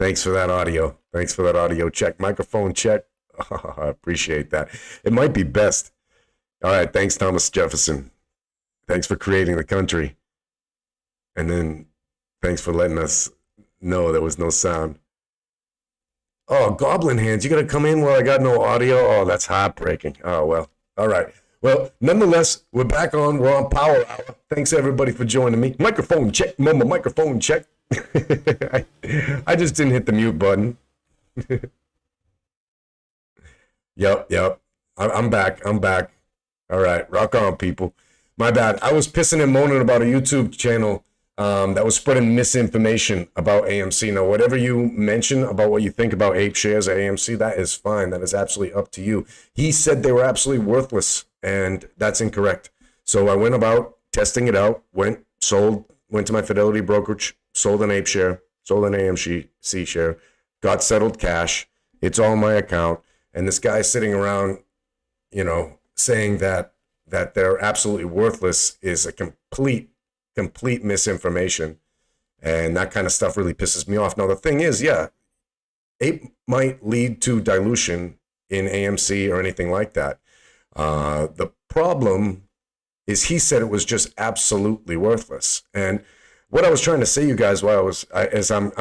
Thanks for that audio. Thanks for that audio check. Microphone check. Oh, I appreciate that. It might be best. All right. Thanks, Thomas Jefferson. Thanks for creating the country. And then thanks for letting us know there was no sound. Oh, Goblin Hands, you got to come in while I got no audio? Oh, that's heartbreaking. Oh, well. All right. Well, nonetheless, we're back on. We're on Power Hour. Thanks, everybody, for joining me. Microphone check. Mama, microphone check. I just didn't hit the mute button. Yep. I'm back. All right. Rock on, people. My bad. I was pissing and moaning about a YouTube channel that was spreading misinformation about AMC. Now, whatever you mention about what you think about Ape shares at AMC, that is fine. That is absolutely up to you. He said they were absolutely worthless, and that's incorrect. So I went about testing it out, went to my Fidelity brokerage, sold an Ape share, sold an AMC share, got settled cash. It's all in my account. And this guy sitting around, saying that they're absolutely worthless is a complete misinformation. And that kind of stuff really pisses me off. Now, the thing is, yeah, Ape might lead to dilution in AMC or anything like that. The problem is he said it was just absolutely worthless. And what I was trying to say, you guys, while I'm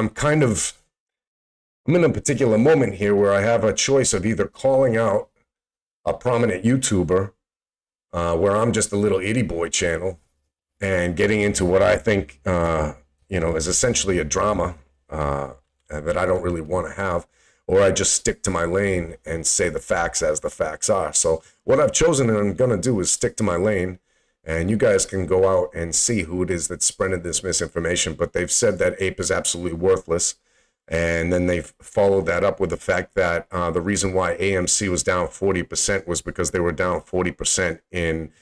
in a particular moment here where I have a choice of either calling out a prominent YouTuber, where I'm just a little itty boy channel, and getting into what I think, is essentially a drama that I don't really want to have, or I just stick to my lane and say the facts as the facts are. So what I've chosen and I'm going to do is stick to my lane, and you guys can go out and see who it is that's spreading this misinformation. But they've said that Ape is absolutely worthless. And then they've followed that up with the fact that the reason why AMC was down 40% was because they were down 40% in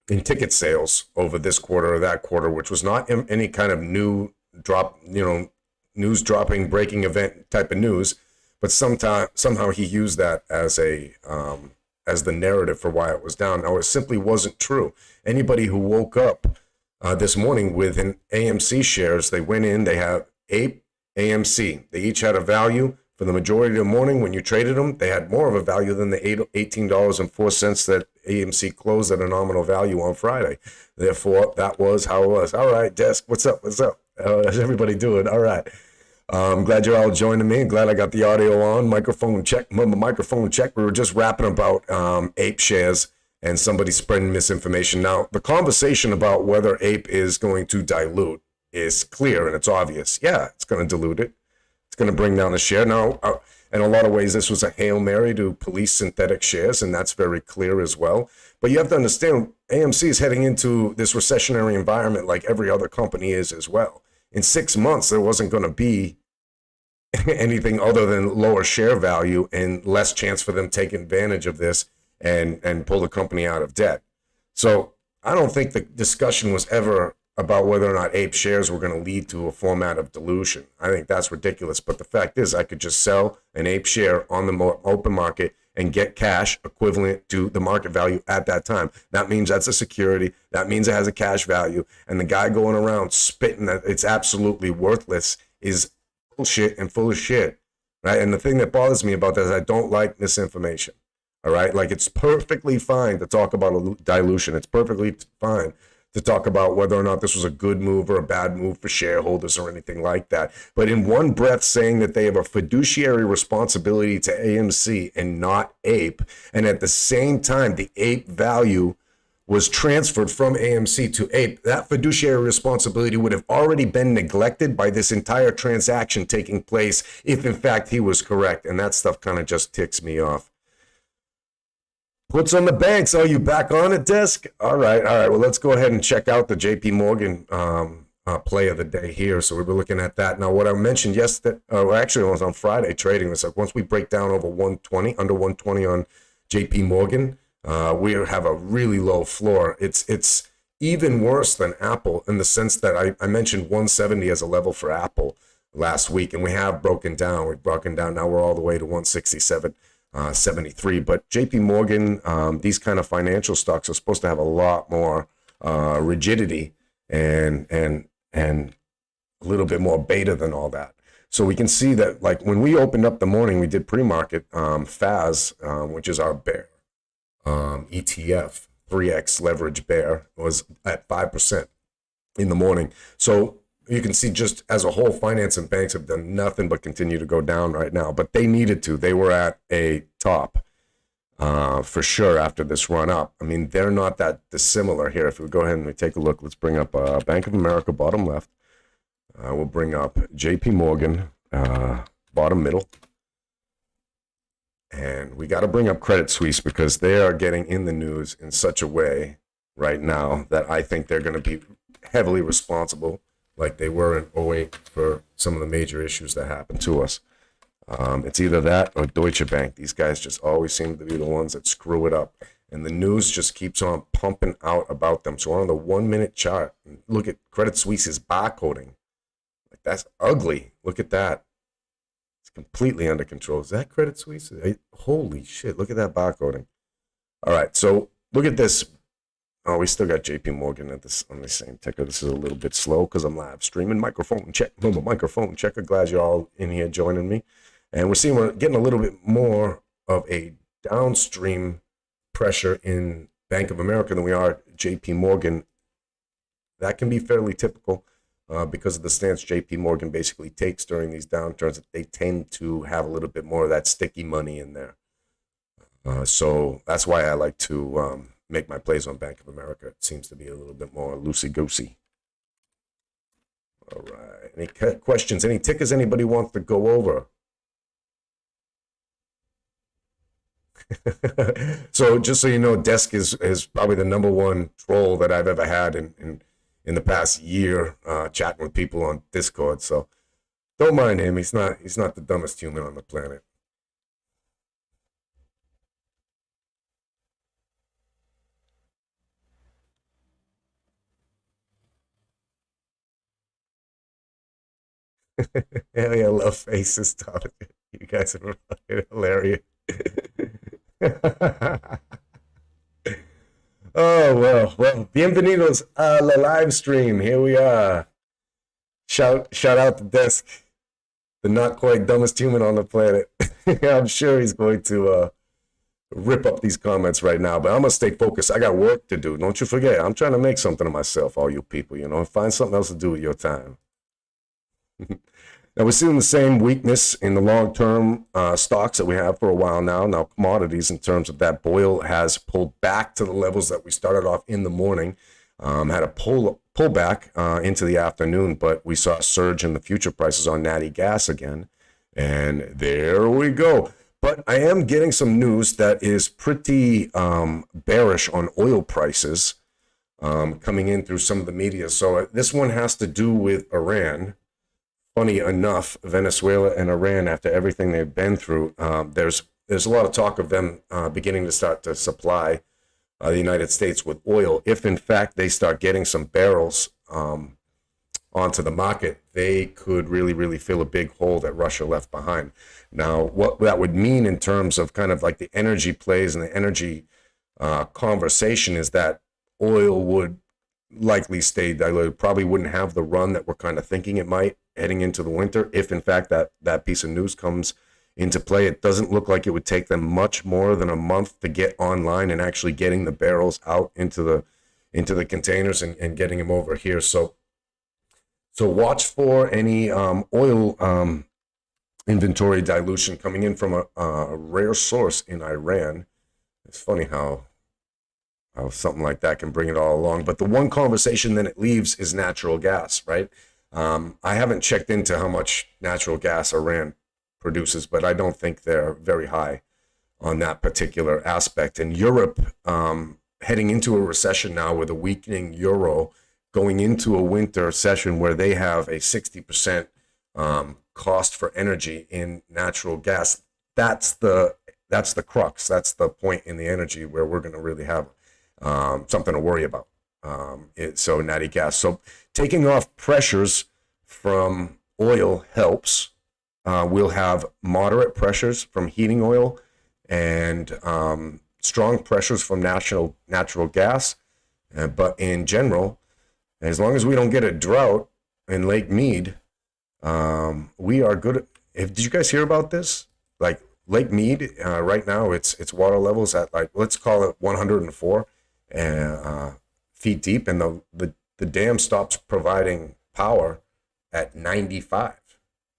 ticket sales over this quarter or that quarter, which was not any kind of news dropping, breaking event type of news. But somehow he used that as as the narrative for why it was down. Now, it simply wasn't true. Anybody who woke up this morning with an AMC shares, they went in, they have Ape, AMC. They each had a value for the majority of the morning. When you traded them, they had more of a value than the $18.04 that AMC closed at a nominal value on Friday. Therefore, that was how it was. All right, Desk, what's up? How's everybody doing? All right. I'm glad you're all joining me. I'm glad I got the audio on. Microphone check. Microphone check. We were just rapping about Ape shares and somebody spreading misinformation. Now, the conversation about whether Ape is going to dilute is clear and it's obvious. Yeah, it's going to dilute it. It's going to bring down the share. Now, in a lot of ways, this was a Hail Mary to police synthetic shares, and that's very clear as well. But you have to understand, AMC is heading into this recessionary environment like every other company is as well. In 6 months, there wasn't going to be anything other than lower share value and less chance for them to take advantage of this and pull the company out of debt. So I don't think the discussion was ever about whether or not Ape shares were going to lead to a format of dilution. I think that's ridiculous. But the fact is, I could just sell an Ape share on the open market and get cash equivalent to the market value at that time. That means that's a security. That means it has a cash value. And the guy going around spitting that it's absolutely worthless is bullshit and full of shit, right? And the thing that bothers me about that is I don't like misinformation, all right? Like, it's perfectly fine to talk about a dilution. It's perfectly fine to talk about whether or not this was a good move or a bad move for shareholders or anything like that. But in one breath saying that they have a fiduciary responsibility to AMC and not Ape, and at the same time the Ape value was transferred from AMC to Ape, that fiduciary responsibility would have already been neglected by this entire transaction taking place if in fact he was correct. And that stuff kind of just ticks me off. Puts on the banks. Oh, you back on it, Desk? All right. Well, let's go ahead and check out the JP Morgan play of the day here. So we were looking at that. Now, what I mentioned yesterday, actually it was on Friday trading. It's like once we break down over 120, under 120 on JP Morgan, we have a really low floor. It's even worse than Apple in the sense that I mentioned 170 as a level for Apple last week, and we have broken down. We've broken down. Now we're all the way to 167. 73. But JP Morgan, these kind of financial stocks are supposed to have a lot more rigidity and a little bit more beta than all that. So we can see that, like, when we opened up the morning, we did pre-market, FAS, which is our bear ETF, 3x leverage bear, was at 5% in the morning. So you can see, just as a whole, finance and banks have done nothing but continue to go down right now. But they needed to. They were at a top for sure after this run up. I mean, they're not that dissimilar here. If we go ahead and we take a look, let's bring up Bank of America, bottom left. We'll bring up JP Morgan, bottom middle. And we got to bring up Credit Suisse, because they are getting in the news in such a way right now that I think they're going to be heavily responsible, like they were in '08, for some of the major issues that happened to us. It's either that or Deutsche Bank. These guys just always seem to be the ones that screw it up. And the news just keeps on pumping out about them. So we're on the 1 minute chart. Look at Credit Suisse's barcoding. Like, that's ugly. Look at that. It's completely under control. Is that Credit Suisse? Holy shit. Look at that barcoding. All right. So look at this. Oh, we still got JP Morgan at this on the same ticker. This is a little bit slow because I'm live streaming. Microphone check. Microphone checker. Glad you're all in here joining me. And we're getting a little bit more of a downstream pressure in Bank of America than we are JP Morgan. That can be fairly typical because of the stance JP Morgan basically takes during these downturns. They tend to have a little bit more of that sticky money in there. So that's why I like to make my plays on Bank of America. It seems to be a little bit more loosey-goosey. All right. Any questions? Any tickers anybody wants to go over? So just so you know, Desk is probably the number one troll that I've ever had in the past year, chatting with people on Discord. So don't mind him. He's not the dumbest human on the planet. Hell yeah, I love faces, Tom. You guys are fucking hilarious. Oh, well, bienvenidos a la live stream. Here we are. Shout out to Desk, the not quite dumbest human on the planet. I'm sure he's going to rip up these comments right now, but I'm gonna stay focused. I got work to do. Don't you forget, I'm trying to make something of myself, all you people, find something else to do with your time. Now, we're seeing the same weakness in the long-term stocks that we have for a while now. Now, commodities, in terms of that, oil has pulled back to the levels that we started off in the morning. Had a pullback into the afternoon, but we saw a surge in the future prices on natty gas again. And there we go. But I am getting some news that is pretty bearish on oil prices coming in through some of the media. So this one has to do with Iran. Funny enough, Venezuela and Iran, after everything they've been through, there's a lot of talk of them beginning to start to supply the United States with oil. If in fact they start getting some barrels onto the market, they could really, really fill a big hole that Russia left behind. Now, what that would mean in terms of kind of like the energy plays and the energy conversation is that oil would likely stay diluted, probably wouldn't have the run that we're kind of thinking it might heading into the winter. If in fact that piece of news comes into play, it doesn't look like it would take them much more than a month to get online and actually getting the barrels out into the containers and getting them over here. So watch for any oil inventory dilution coming in from a rare source in Iran. It's funny how something like that can bring it all along. But the one conversation then it leaves is natural gas, right? I haven't checked into how much natural gas Iran produces, but I don't think they're very high on that particular aspect. And Europe, heading into a recession now with a weakening euro, going into a winter session where they have a 60% cost for energy in natural gas. That's the crux. That's the point in the energy where we're going to really have something to worry about. So natty gas. So taking off pressures from oil helps. We'll have moderate pressures from heating oil and strong pressures from natural gas. But in general, as long as we don't get a drought in Lake Mead, We are good. Did you guys hear about this? Like Lake Mead, right now, its water levels at, like, let's call it 104 feet deep, and the dam stops providing power at 95.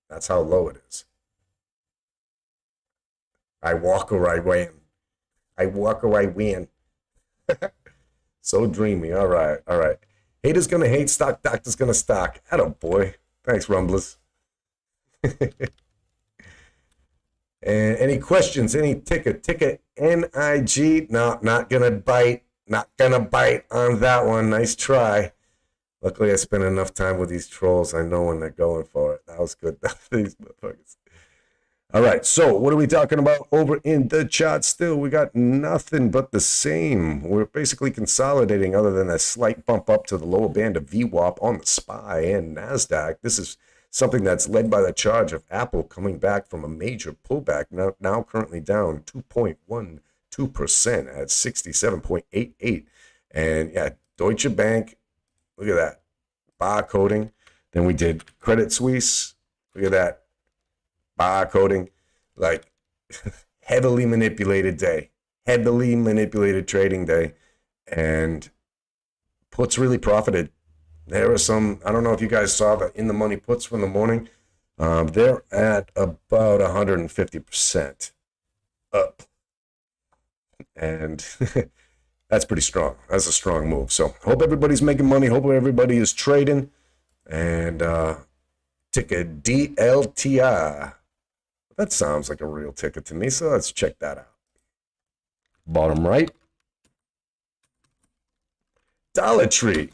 That's how low it is. I walk or I win. I walk or I win. So dreamy. All right, all right. Haters gonna hate, stock doctor's gonna stock. Atta boy. Thanks, Rumblers. And any questions? Any ticket? NIG? No, not gonna bite. Not gonna bite on that one. Nice try. Luckily, I spent enough time with these trolls. I know when they're going for it. That was good. These motherfuckers. All right, so what are we talking about over in the chat still? We got nothing but the same. We're basically consolidating other than a slight bump up to the lower band of VWAP on the SPY and NASDAQ. This is something that's led by the charge of Apple coming back from a major pullback, now currently down 2.12% at 67.88. And yeah, Deutsche Bank, look at that, barcoding. Then we did Credit Suisse, look at that, barcoding. Like, heavily manipulated day, heavily manipulated trading day, and puts really profited. There are some, I don't know if you guys saw the in the money puts from the morning. They're at about 150% up. And that's pretty strong. That's a strong move. So hope everybody's making money. Hope everybody is trading. And ticker DLTI. That sounds like a real ticket to me. So let's check that out. Bottom right. Dollar Tree.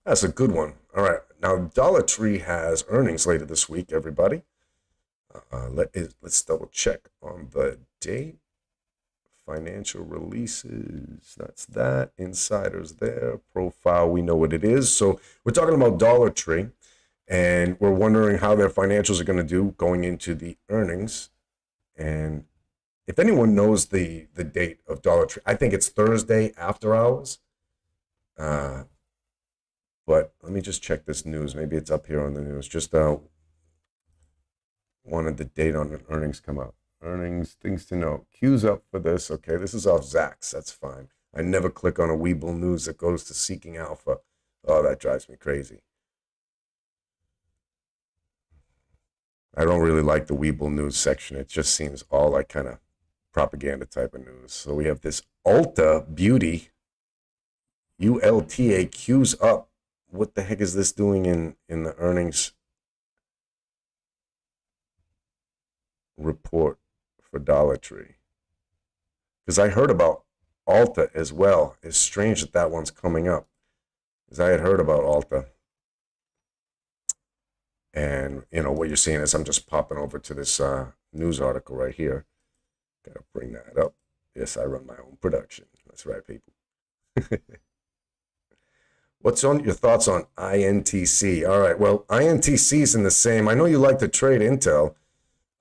That's a good one. All right. Now, Dollar Tree has earnings later this week, everybody. Let's double check on the date. Financial releases. That's that. Insiders there. Profile. We know what it is. So we're talking about Dollar Tree, and we're wondering how their financials are going to do going into the earnings. And if anyone knows the date of Dollar Tree, I think it's Thursday after hours. But let me just check this news. Maybe it's up here on the news. Just wanted the date on the earnings come out. Earnings, things to know. Queues up for this. Okay, this is off Zacks. That's fine. I never click on a Webull News that goes to Seeking Alpha. Oh, that drives me crazy. I don't really like the Webull News section. It just seems all like kind of propaganda type of news. So we have this Ulta Beauty, ULTA, queues up. What the heck is this doing in the earnings report for Dollar Tree? Because I heard about Ulta as well. It's strange that that one's coming up, because I had heard about Ulta. And, you know, what you're seeing is I'm just popping over to this news article right here. Gotta bring that up. Yes, I run my own production. That's right, people. What's on your thoughts on INTC? All right, well, INTC's in the same. I know you like to trade Intel.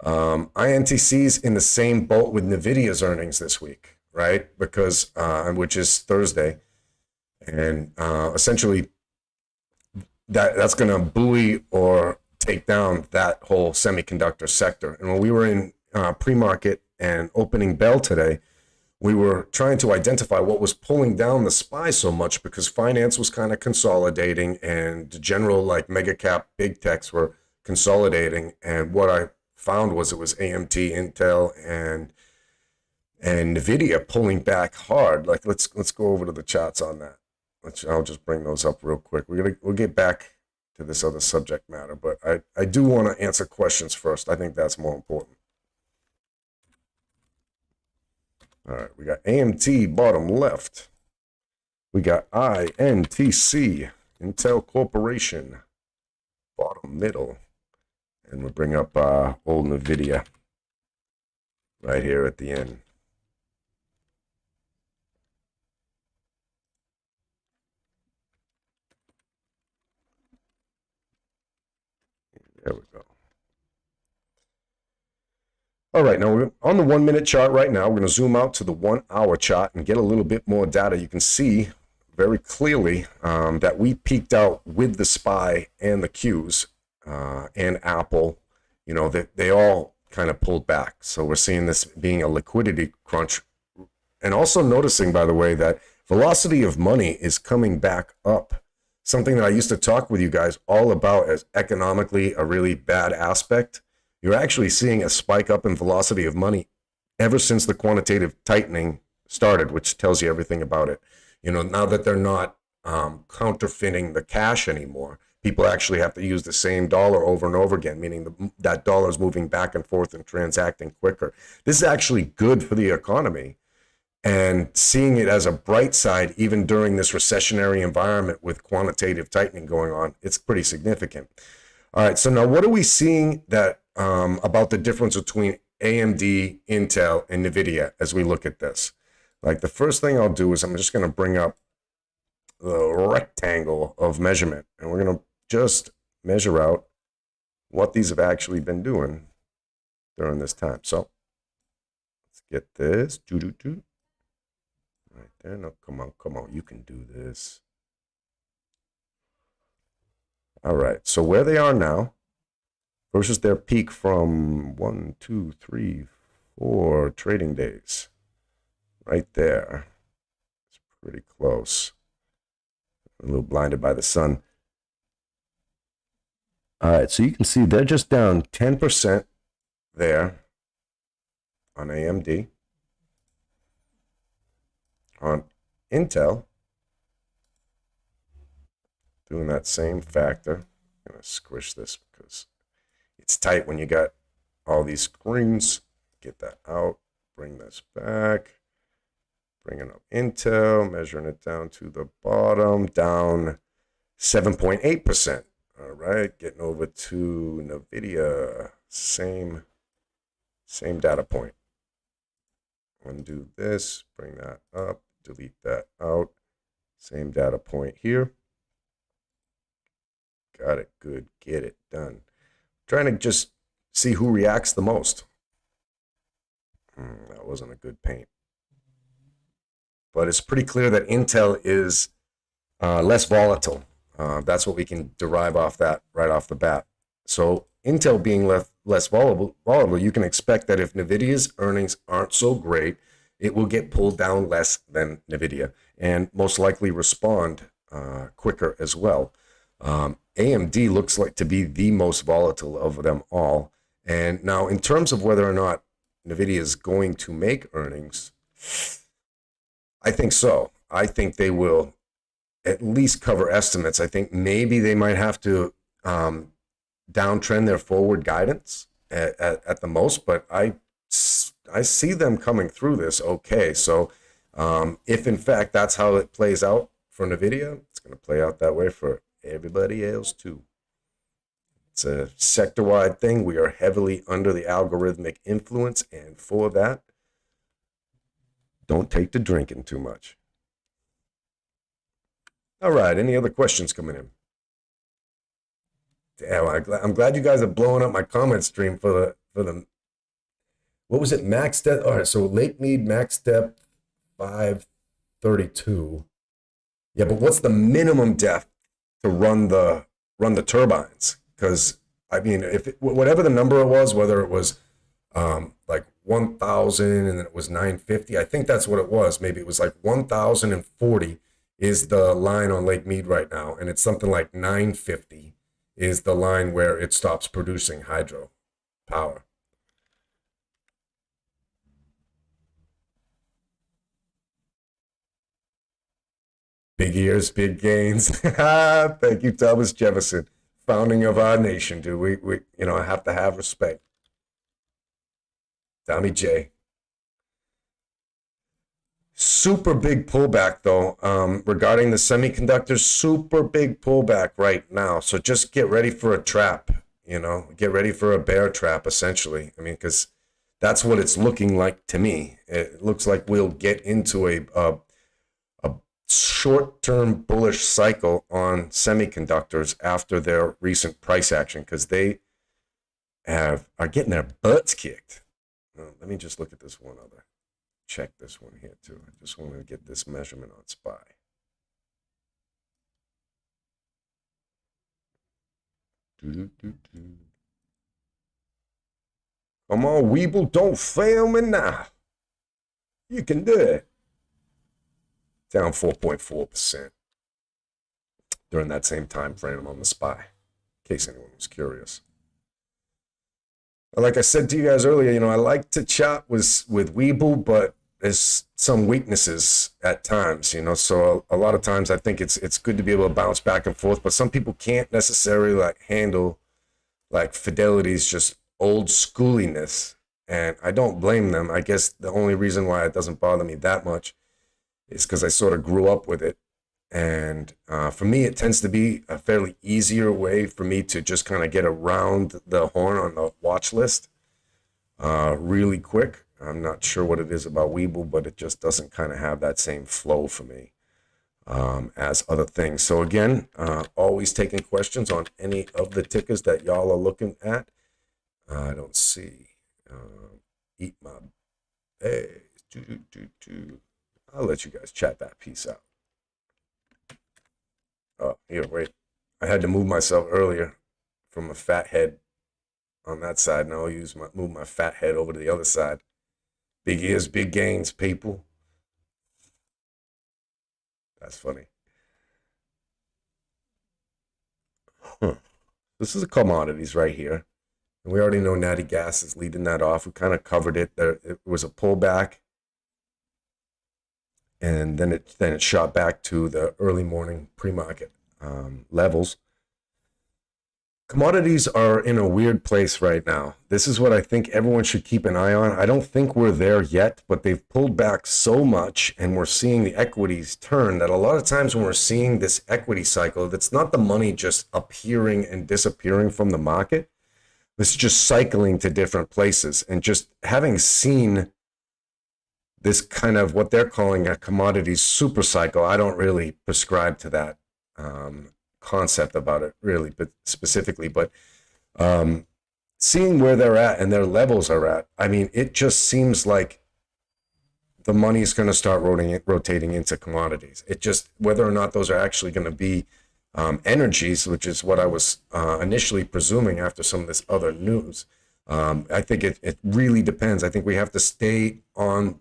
INTC's in the same boat with NVIDIA's earnings this week, right? Because, which is Thursday. And essentially, that's going to buoy or take down that whole semiconductor sector. And when we were in pre-market and opening bell today, we were trying to identify what was pulling down the SPY so much, because finance was kind of consolidating and the general like mega cap big techs were consolidating. And what I found was it was AMT, Intel, and NVIDIA pulling back hard. Like let's go over to the charts on that. I'll just bring those up real quick. We'll get back to this other subject matter, but I do want to answer questions first. I think that's more important. All right, we got AMT bottom left. We got INTC, Intel Corporation, bottom middle. And we'll bring up old NVIDIA right here at the end. There we go. All right, now we're on the 1 minute chart right now. We're going to zoom out to the 1 hour chart and get a little bit more data. You can see very clearly that we peaked out with the SPY and the Qs and Apple, you know, they all kind of pulled back. So we're seeing this being a liquidity crunch. And also noticing, by the way, that velocity of money is coming back up. Something that I used to talk with you guys all about as economically a really bad aspect. You're actually seeing a spike up in velocity of money ever since the quantitative tightening started, which tells you everything about it. You know, now that they're not counterfeiting the cash anymore, people actually have to use the same dollar over and over again, meaning that dollar is moving back and forth and transacting quicker. This is actually good for the economy. And seeing it as a bright side, even during this recessionary environment with quantitative tightening going on, it's pretty significant. All right, so now what are we seeing that about the difference between AMD, Intel, and NVIDIA as we look at this? Like the first thing I'll do is I'm just going to bring up the rectangle of measurement, and we're going to just measure out what these have actually been doing during this time. So let's get this. Right there. No, come on. You can do this. All right. So where they are now versus their peak from 1, 2, 3, 4 trading days. Right there. It's pretty close. A little blinded by the sun. All right. So you can see they're just down 10% there on AMD. On Intel, doing that same factor. I'm going to squish this because it's tight when you got all these screens. Get that out, bring this back, bringing up Intel, measuring it down to the bottom, down 7.8%. All right, getting over to NVIDIA, same data point. Undo this, bring that up, delete that out. Same data point here. Got it, good, get it done. Trying to just see who reacts the most. That wasn't a good paint. But it's pretty clear that Intel is less volatile. That's what we can derive off that right off the bat. So Intel being less volatile, you can expect that if NVIDIA's earnings aren't so great, it will get pulled down less than NVIDIA and most likely respond quicker as well. AMD looks like to be the most volatile of them all. And now in terms of whether or not NVIDIA is going to make earnings, I think so. I think they will at least cover estimates. I think maybe they might have to downtrend their forward guidance at the most, but I see them coming through this okay. So if in fact that's how it plays out for NVIDIA, it's going to play out that way for everybody else too. It's a sector-wide thing. We are heavily under the algorithmic influence, and for that, don't take to drinking too much. All right, any other questions coming in? Damn, I'm glad you guys are blowing up my comment stream for the what was it, max depth? All right, so Lake Mead max depth 532. Yeah, but what's the minimum depth to run the turbines? Because I mean, if whatever the number it was, whether it was like 1,000 and then it was 950, I think that's what it was. Maybe it was like 1,040 is the line on Lake Mead right now, and it's something like 950 is the line where it stops producing hydro power. Big ears, big gains. Thank you, Thomas Jefferson, founding of our nation, dude. We I have to have respect. Tommy J. Super big pullback though, regarding the semiconductors. Super big pullback right now. So just get ready for a trap. Get ready for a bear trap. Essentially, I mean, because that's what it's looking like to me. It looks like we'll get into a short-term bullish cycle on semiconductors after their recent price action, because they are getting their butts kicked. Let me just look at this one other. Check this one here too. I just want to get this measurement on SPY. Come on, Weeble, don't fail me now. You can do it. Down 4.4% during that same time frame on the SPY, in case anyone was curious. Like I said to you guys earlier, I like to chat with Weeble, but there's some weaknesses at times, so a lot of times I think it's good to be able to bounce back and forth, but some people can't necessarily handle Fidelity's just old schooliness, and I don't blame them. I guess the only reason why it doesn't bother me that much is because I sort of grew up with it, and for me it tends to be a fairly easier way for me to just kind of get around the horn on the watch list really quick. I'm not sure what it is about Weeble, but it just doesn't kind of have that same flow for me as other things. So again, always taking questions on any of the tickers that y'all are looking at. I don't see. Eat my hey. I'll let you guys chat that piece out. Oh, here, wait. I had to move myself earlier from a fat head on that side. Now I'll move my fat head over to the other side. Big ears, big gains, people. That's funny. This is the commodities right here. And we already know Natty Gas is leading that off. We kind of covered it. It was a pullback. And then it shot back to the early morning pre-market levels. Commodities are in a weird place right now. This is what I think everyone should keep an eye on. I don't think we're there yet, but they've pulled back so much, and we're seeing the equities turn, that a lot of times when we're seeing this equity cycle, it's not the money just appearing and disappearing from the market. It's just cycling to different places. And just having seen this kind of what they're calling a commodities super cycle, I don't really prescribe to that concept about it really, but specifically, but seeing where they're at and their levels are at, I mean, it just seems like the money is going to start rotating into commodities. It just, whether or not those are actually going to be energies, which is what I was initially presuming after some of this other news. I think it really depends. I think we have to stay on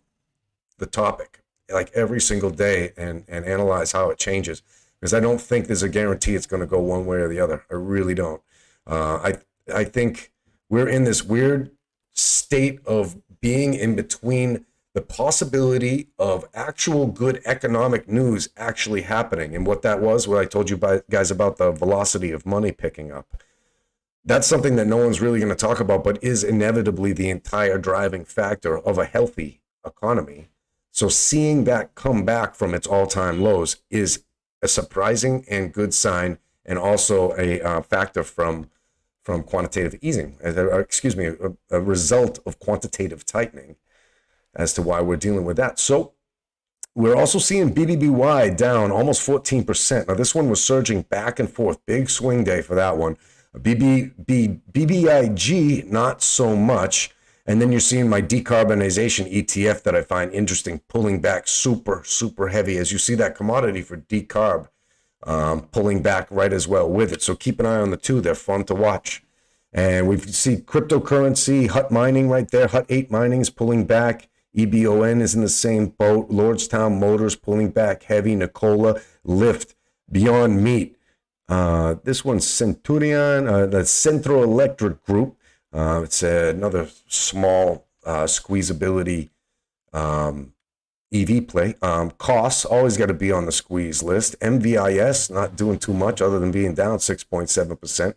the topic like every single day and analyze how it changes, because I don't think there's a guarantee it's going to go one way or the other. I really don't. I think we're in this weird state of being in between the possibility of actual good economic news actually happening, and what I told you guys about the velocity of money picking up. That's something that no one's really going to talk about, but is inevitably the entire driving factor of a healthy economy. So seeing that come back from its all-time lows is a surprising and good sign, and also a factor from quantitative easing, a result of quantitative tightening as to why we're dealing with that. So we're also seeing BBBY down almost 14%. Now this one was surging back and forth, big swing day for that one. BBIG, not so much. And then you're seeing my decarbonization ETF that I find interesting, pulling back super, super heavy, as you see that commodity for decarb pulling back right as well with it. So keep an eye on the two. They're fun to watch. And we see cryptocurrency, Hut Mining right there. Hut 8 Mining is pulling back. EBON is in the same boat. Lordstown Motors pulling back heavy. Nikola, Lyft, Beyond Meat. This one's Centurion, the Centro Electric Group. It's another small squeezability EV play. Costs always got to be on the squeeze list. MVIS not doing too much other than being down 6.7%.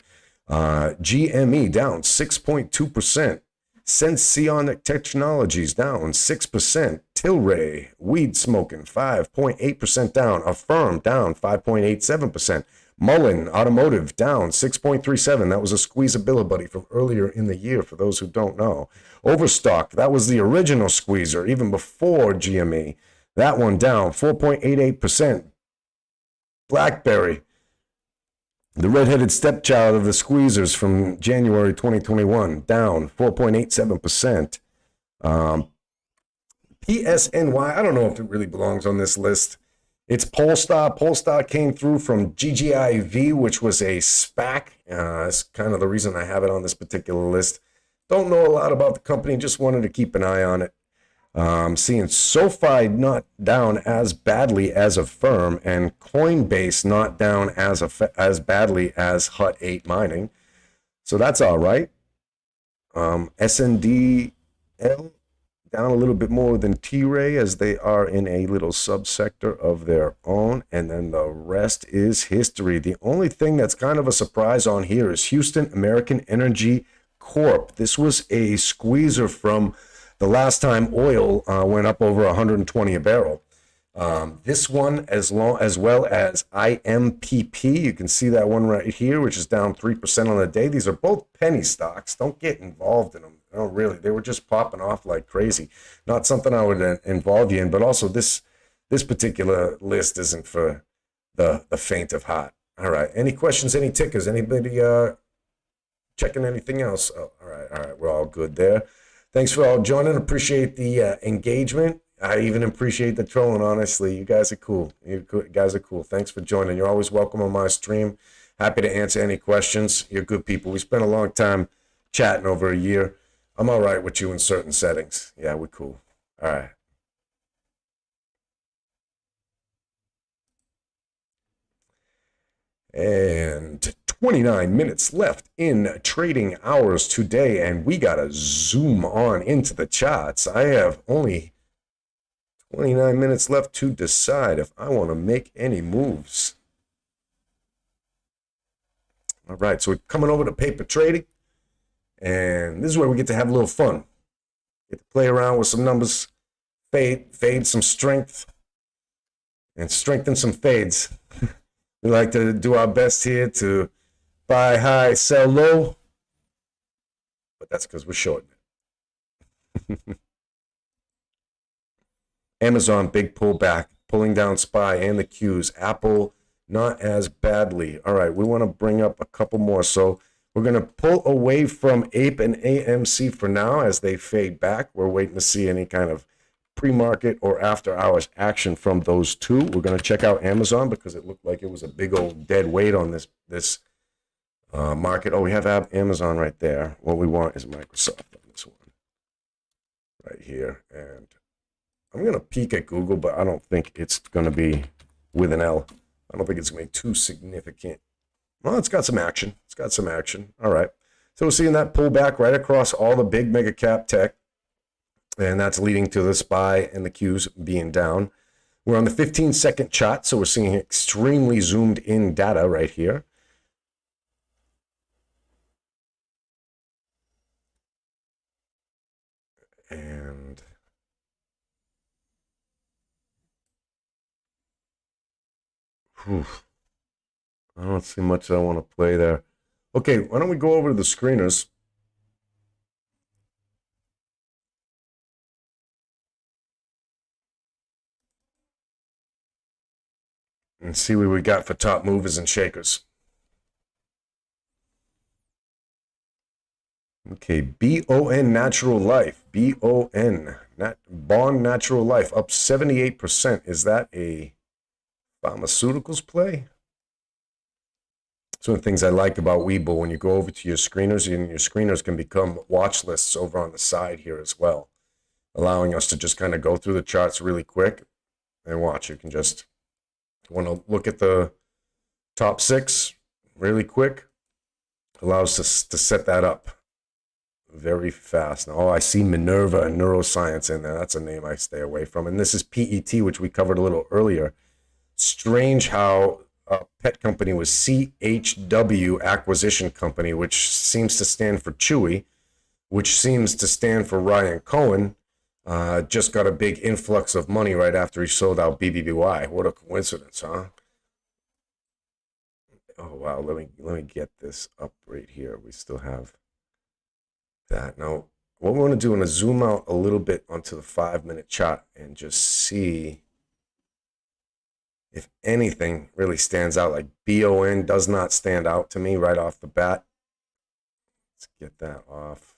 GME down 6.2%. Sensionic Technologies down 6%. Tilray, weed smoking 5.8% down. Affirm down 5.87%. Mullen Automotive down 6.37%. That was a squeezability from earlier in the year, for those who don't know. Overstock, that was the original squeezer, even before GME. That one down 4.88%. BlackBerry, the redheaded stepchild of the squeezers from January 2021, down 4.87%. PSNY, I don't know if it really belongs on this list. It's Polestar. Polestar came through from GGIV, which was a SPAC. It's kind of the reason I have it on this particular list. Don't know a lot about the company, just wanted to keep an eye on it. Seeing SoFi not down as badly as a firm, and Coinbase not down as badly as Hut 8 Mining. So that's all right. SNDL down a little bit more than T-Ray, as they are in a little subsector of their own, and then the rest is history. The only thing that's kind of a surprise on here is Houston American Energy Corp. This was a squeezer from the last time oil went up over 120 a barrel. This one, as well as IMPP, you can see that one right here, which is down 3% on the day. These are both penny stocks. Don't get involved in them. No, really, they were just popping off like crazy. Not something I would involve you in, but also this particular list isn't for the faint of heart. All right, any questions, any tickers? Anybody checking anything else? Oh, all right, we're all good there. Thanks for all joining. Appreciate the engagement. I even appreciate the trolling, honestly. You guys are cool. You guys are cool. Thanks for joining. You're always welcome on my stream. Happy to answer any questions. You're good people. We spent a long time chatting over a year. I'm all right with you in certain settings. Yeah, we're cool. All right. And 29 minutes left in trading hours today, and we got to zoom on into the charts. I have only 29 minutes left to decide if I want to make any moves. All right, so we're coming over to paper trading, and this is where we get to have a little fun. Get to play around with some numbers, fade some strength, and strengthen some fades. We like to do our best here to buy high, sell low, but that's because we're shorting it. Amazon, big pullback, pulling down SPY and the Qs. Apple, not as badly. All right, we want to bring up a couple more. So we're going to pull away from APE and AMC for now as they fade back. We're waiting to see any kind of pre-market or after-hours action from those two. We're going to check out Amazon because it looked like it was a big old dead weight on this market. Oh, we have Amazon right there. What we want is Microsoft on this one right here. And I'm going to peek at Google, but I don't think it's going to be with an L. I don't think it's going to be too significant. Well, it's got some action. It's got some action. All right. So we're seeing that pullback right across all the big mega cap tech. And that's leading to the SPY and the Qs being down. We're on the 15-second chart, so we're seeing extremely zoomed in data right here. And I don't see much I want to play there. Okay, why don't we go over to the screeners? And see what we got for top movers and shakers. Okay, BON Natural Life. BON, Bond Natural Life, up 78%. Is that a pharmaceuticals play? It's one of the things I like about Webull. When you go over to your screeners, and your screeners can become watch lists over on the side here as well, allowing us to just kind of go through the charts really quick and watch. You can just want to look at the top 6 really quick. Allows us to set that up very fast. Now, oh, I see Minerva and Neuroscience in there. That's a name I stay away from. And this is PET, which we covered a little earlier. Strange how a pet company was CHW Acquisition Company, which seems to stand for Chewy, which seems to stand for Ryan Cohen. Just got a big influx of money right after he sold out BBBY. What a coincidence, huh? Oh wow, let me get this up right here. We still have that. Now, what we want to do, is zoom out a little bit onto the 5-minute chart and just see if anything really stands out. Like BON does not stand out to me right off the bat. Let's get that off.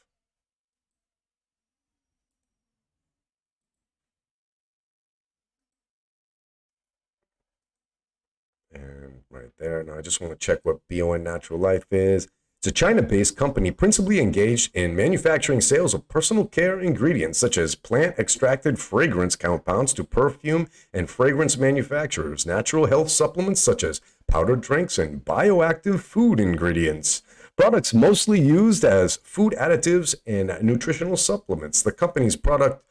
And right there. Now I just want to check what BON Natural Life is. It's a China-based company principally engaged in manufacturing sales of personal care ingredients such as plant-extracted fragrance compounds to perfume and fragrance manufacturers, natural health supplements such as powdered drinks, and bioactive food ingredients. Products mostly used as food additives and nutritional supplements. The company's product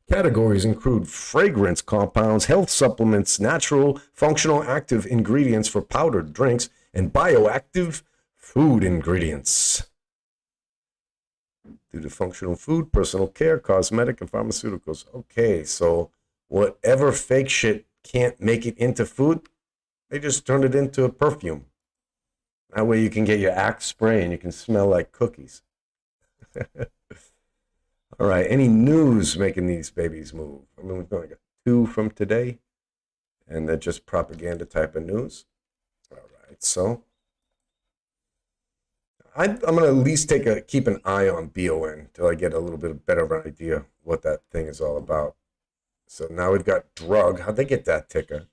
categories include fragrance compounds, health supplements, natural functional active ingredients for powdered drinks, and bioactive food ingredients. Due to functional food, personal care, cosmetic, and pharmaceuticals. Okay, so whatever fake shit can't make it into food, they just turn it into a perfume. That way you can get your Axe spray and you can smell like cookies. All right, any news making these babies move? I mean, we've only got 2 from today, and they're just propaganda type of news. All right, so I'm going to at least keep an eye on BON until I get a little bit better of an idea what that thing is all about. So now we've got drug. How'd they get that ticker?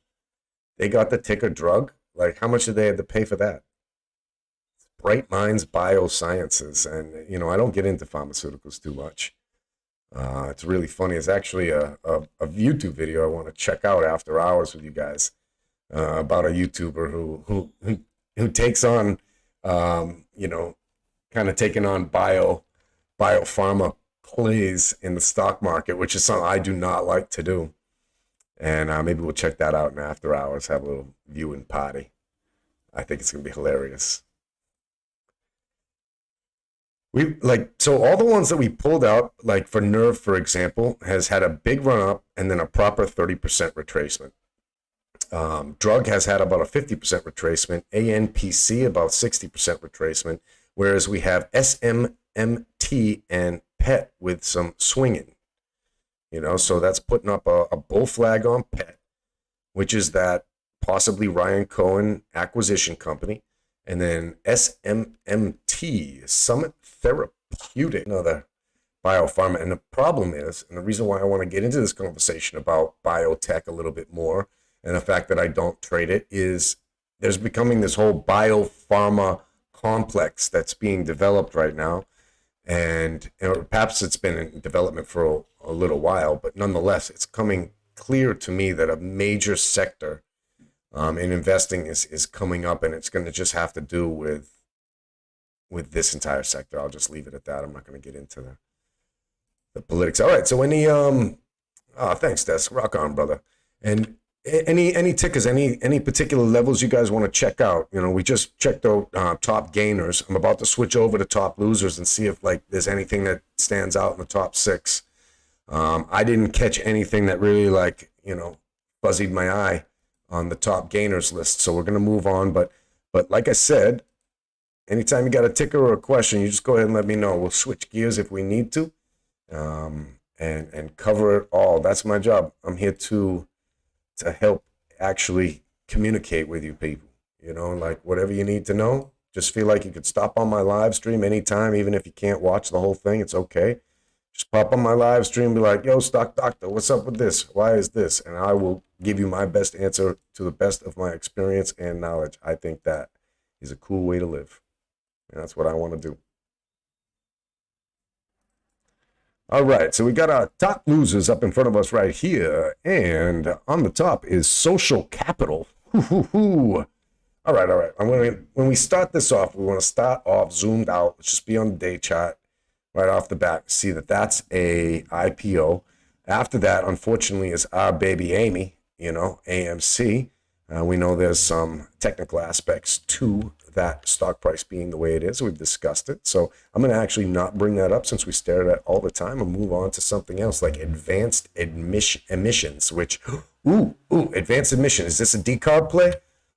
They got the ticker drug? Like, how much did they have to pay for that? Bright Minds Biosciences. And, you know, I don't get into pharmaceuticals too much. It's really funny. It's actually a YouTube video I want to check out after hours with you guys about a YouTuber who takes on, you know, kind of taking on biopharma plays in the stock market, which is something I do not like to do. And maybe we'll check that out in after hours, have a little viewing party. I think it's going to be hilarious. So all the ones that we pulled out, like for Nerve, for example, has had a big run up and then a proper 30% retracement. Drug has had about a 50% retracement, ANPC about 60% retracement, whereas we have SMMT and PET with some swinging. You know, so that's putting up a bull flag on PET, which is that possibly Ryan Cohen acquisition company. And then SMMT, Summit Therapeutic, another biopharma. And the problem is, and the reason why I want to get into this conversation about biotech a little bit more, and the fact that I don't trade it, is there's becoming this whole biopharma complex that's being developed right now. And perhaps it's been in development for a little while, but nonetheless, it's coming clear to me that a major sector in investing is coming up, and it's going to just have to do with this entire sector. I'll just leave it at that. I'm not going to get into the politics. All right. So thanks, Des. Rock on, brother. And any tickers, any particular levels you guys want to check out? You know, we just checked out top gainers. I'm about to switch over to top losers and see if there's anything that stands out in the top 6. I didn't catch anything that really fuzzied my eye on the top gainers list. So we're going to move on. But like I said, anytime you got a ticker or a question, you just go ahead and let me know. We'll switch gears if we need to, and cover it all. That's my job. I'm here to help actually communicate with you people. You know, whatever you need to know, just feel like you could stop on my live stream anytime, even if you can't watch the whole thing. It's okay. Just pop on my live stream and be like, yo, Stock Doctor, what's up with this? Why is this? And I will give you my best answer to the best of my experience and knowledge. I think that is a cool way to live. And that's what I want to do. All right, so we got our top losers up in front of us right here. And on the top is Social Capital. All right. When we start this off, we want to start off zoomed out. Let's just be on the day chart right off the bat. See that that's a IPO. After that, unfortunately, is our baby Amy, AMC. We know there's some technical aspects to that stock price being the way it is. We've discussed it. So I'm going to actually not bring that up since we stare at it all the time and move on to something else like advanced emissions, which, advanced emission. Is this a decarb play?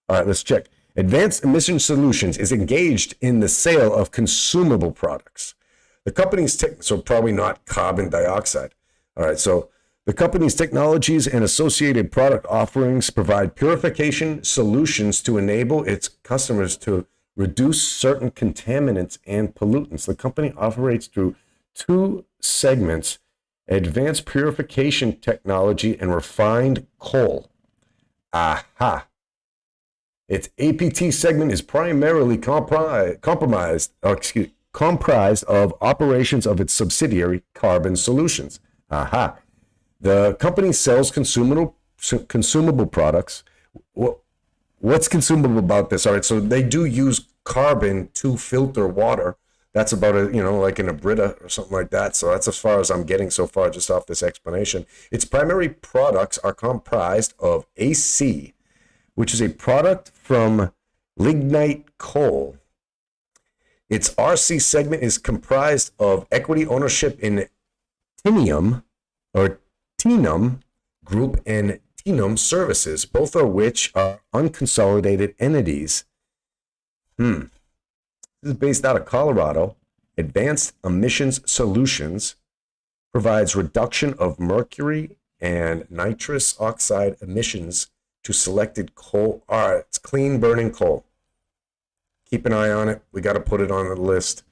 All right, let's check. Advanced Emission Solutions is engaged in the sale of consumable products. The company's so probably not carbon dioxide. All right, so the company's technologies and associated product offerings provide purification solutions to enable its customers to reduce certain contaminants and pollutants. The company operates through 2 segments: advanced purification technology and refined coal. Aha. Its APT segment is primarily comprised of operations of its subsidiary, Carbon Solutions. Aha. The company sells consumable products. What's consumable about this? All right, so they do use carbon to filter water. That's about like in a Brita or something like that. So that's as far as I'm getting so far just off this explanation. Its primary products are comprised of AC, which is a product from lignite coal. Its RC segment is comprised of equity ownership in Tinium Group and Tinum Services, both of which are unconsolidated entities. This is based out of Colorado. Advanced Emissions Solutions provides reduction of mercury and nitrous oxide emissions to selected coal. All right, it's clean burning coal. Keep an eye on it. We got to put it on the list.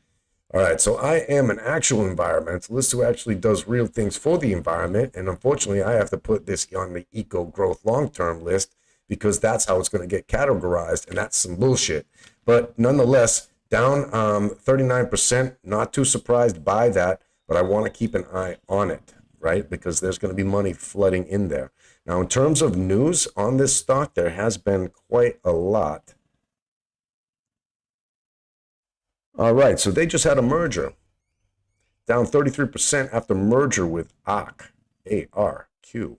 All right, so I am an actual environmentalist who actually does real things for the environment, and unfortunately, I have to put this on the eco growth long-term list because that's how it's going to get categorized, and that's some bullshit. But nonetheless, down 39%, not too surprised by that, but I want to keep an eye on it, right? Because there's going to be money flooding in there. Now, in terms of news on this stock, there has been quite a lot. All right, so they just had a merger. Down 33% after merger with ARQ. A-R-Q.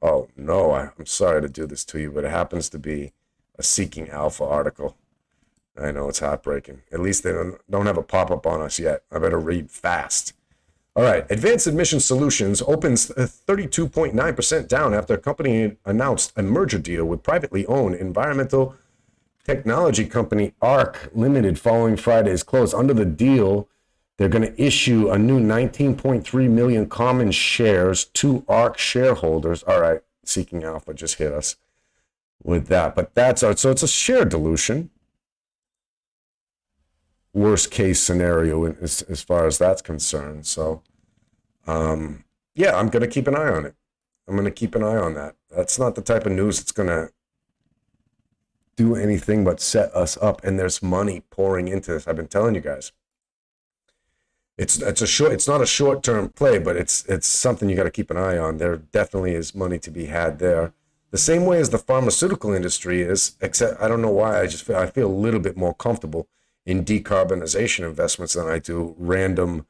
Oh, no, I'm sorry to do this to you, but it happens to be a Seeking Alpha article. I know, it's heartbreaking. At least they don't have a pop-up on us yet. I better read fast. All right, Advanced Emissions Solutions opens 32.9% down after a company announced a merger deal with privately owned environmental technology company ARQ Limited following Friday's close. Under the deal, they're going to issue a new 19.3 million common shares to ARQ shareholders. All right, Seeking Alpha just hit us with that. But that's so it's a share dilution. Worst case scenario as far as that's concerned. So, yeah, I'm going to keep an eye on it. I'm going to keep an eye on that. That's not the type of news that's going to do anything but set us up, and there's money pouring into this. I've been telling you guys. It's not a short-term play, but it's something you got to keep an eye on. There definitely is money to be had there. The same way as the pharmaceutical industry is, except I don't know why, I feel a little bit more comfortable in decarbonization investments than I do random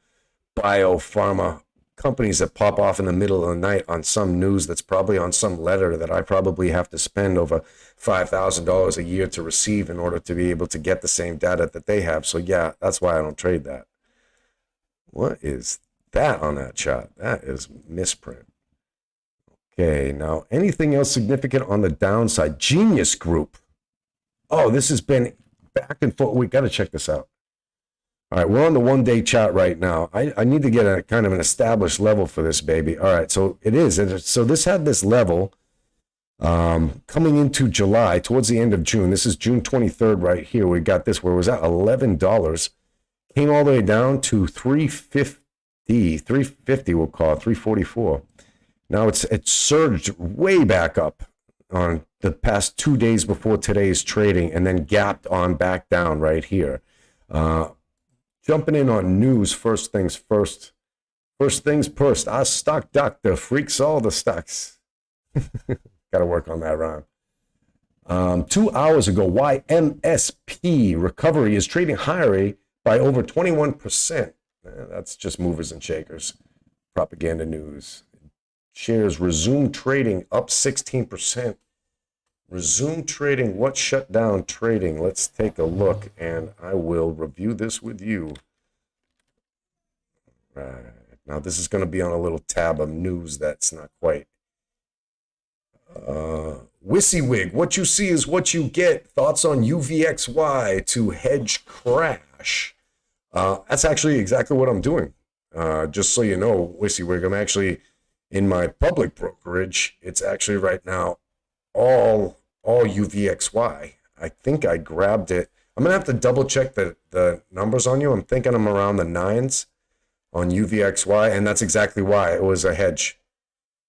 biopharma companies that pop off in the middle of the night on some news that's probably on some letter that I probably have to spend over $5,000 a year to receive in order to be able to get the same data that they have. So yeah, that's why I don't trade that. What is that on that chart? That is misprint. Okay, now anything else significant on the downside? Genius Group. Oh, this has been back and forth. We got to check this out. All right, we're on the one-day chart right now. I need to get a kind of an established level for this baby. All right, so it is. So this had this level coming into July, towards the end of June. This is June 23rd right here. We got this where it was at $11. Came all the way down to $350 we'll call it, $344. Now it's surged way back up on the past 2 days before today's trading, and then gapped on back down right here. Jumping in on news, first things first. First things first, our stock doctor freaks all the stocks. Got to work on that rhyme. 2 hours ago, YMSP recovery is trading higher by over 21%. That's just movers and shakers. Propaganda news. Shares resume trading up 16%. Resume trading. What shut down trading? Let's take a look, and I will review this with you. Right. Now, this is going to be on a little tab of news that's not quite. WYSIWYG, what you see is what you get. Thoughts on UVXY to hedge crash. That's actually exactly what I'm doing. Just so you know, WYSIWYG, I'm actually in my public brokerage. It's actually right now all UVXY. I think I grabbed it. I'm gonna have to double check the numbers on you. I'm thinking I'm around the 9s on UVXY, and that's exactly why it was a hedge.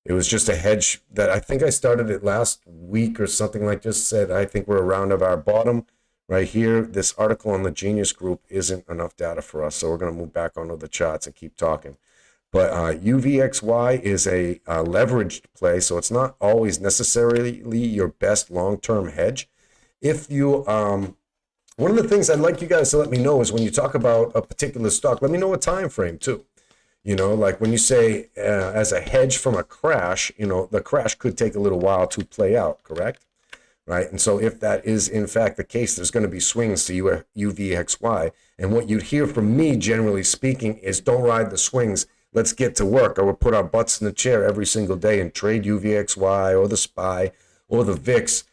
It was just a hedge that I think I started it last week or something like this. Said I think we're around of our bottom right here. This article on the Genius Group isn't enough data for us, so we're going to move back onto the charts and keep talking. But UVXY is a leveraged play, so it's not always necessarily your best long-term hedge. If you, one of the things I'd like you guys to let me know is when you talk about a particular stock, let me know a time frame too. You know, like when you say as a hedge from a crash, you know, the crash could take a little while to play out, correct? Right. And so if that is in fact the case, there's going to be swings to UVXY. And what you'd hear from me, generally speaking, is don't ride the swings. Let's get to work. I would put our butts in the chair every single day and trade UVXY or the SPY or the VIX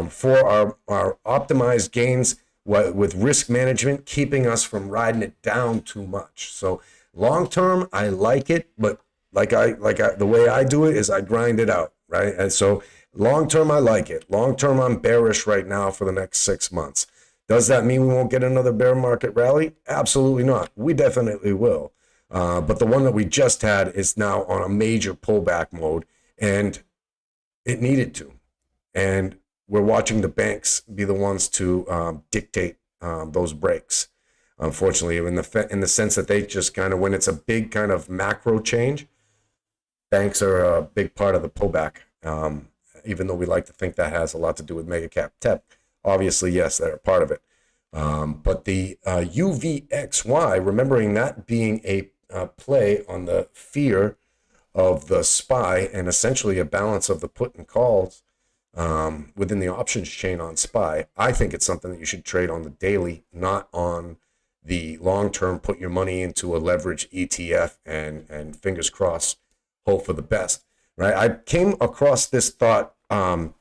for our optimized gains with risk management, keeping us from riding it down too much. So long term, I like it, but the way I do it is I grind it out, right? And so long term, I like it. Long term, I'm bearish right now for the next 6 months. Does that mean we won't get another bear market rally? Absolutely not. We definitely will. But the one that we just had is now on a major pullback mode, and it needed to. And we're watching the banks be the ones to dictate those breaks. Unfortunately, in the sense that they just kind of, when it's a big kind of macro change, banks are a big part of the pullback. Even though we like to think that has a lot to do with mega cap tech, obviously, yes, they're a part of it. But the UVXY, remembering that being a play on the fear of the SPY and essentially a balance of the put and calls within the options chain on SPY, I think it's something that you should trade on the daily, not on the long term. Put your money into a leverage ETF and fingers crossed, hope for the best. Right? I came across this thought on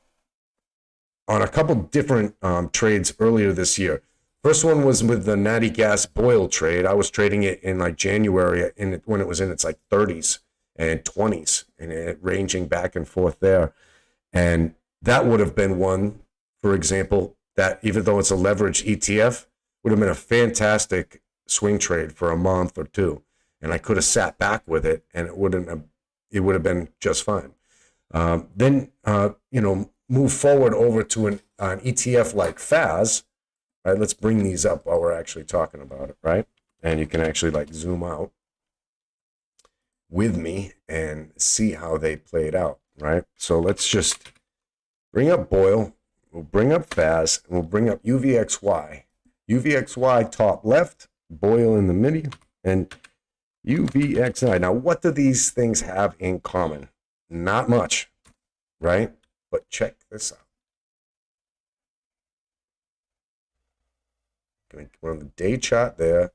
a couple different trades earlier this year. First one was with the Natty Gas Boyle trade. I was trading it in like January when it was in its like 30s and 20s and it ranging back and forth there. And that would have been one, for example, that even though it's a leveraged ETF, would have been a fantastic swing trade for a month or two. And I could have sat back with it and it would have been just fine. Then move forward over to an ETF like FAS. Right, let's bring these up while we're actually talking about it, right? And you can actually like zoom out with me and see how they played out, right? So let's just bring up Boyle, we'll bring up FAS, and we'll bring up UVXY. UVXY top left, Boyle in the middle, and UVXI. Now, what do these things have in common? Not much, right? But check this out. We're on the day chart there.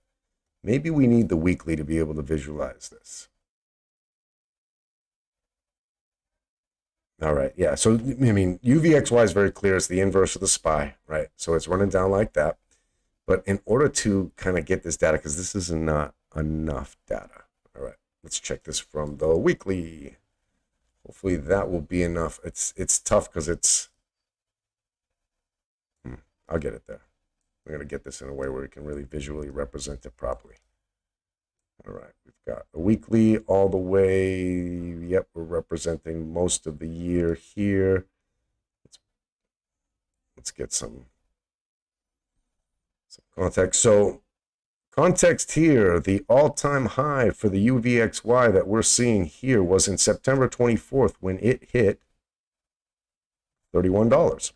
Maybe we need the weekly to be able to visualize this. All right, yeah. So, I mean, UVXY is very clear. It's the inverse of the SPY, right? So it's running down like that. But in order to kind of get this data, because this is not enough data. All right, let's check this from the weekly. Hopefully that will be enough. It's tough because it's... I'll get it there. We're going to get this in a way where we can really visually represent it properly. All right, we've got the weekly all the way. Yep, we're representing most of the year here. Let's get some context. So context here, the all-time high for the UVXY that we're seeing here was in September 24th when it hit $31.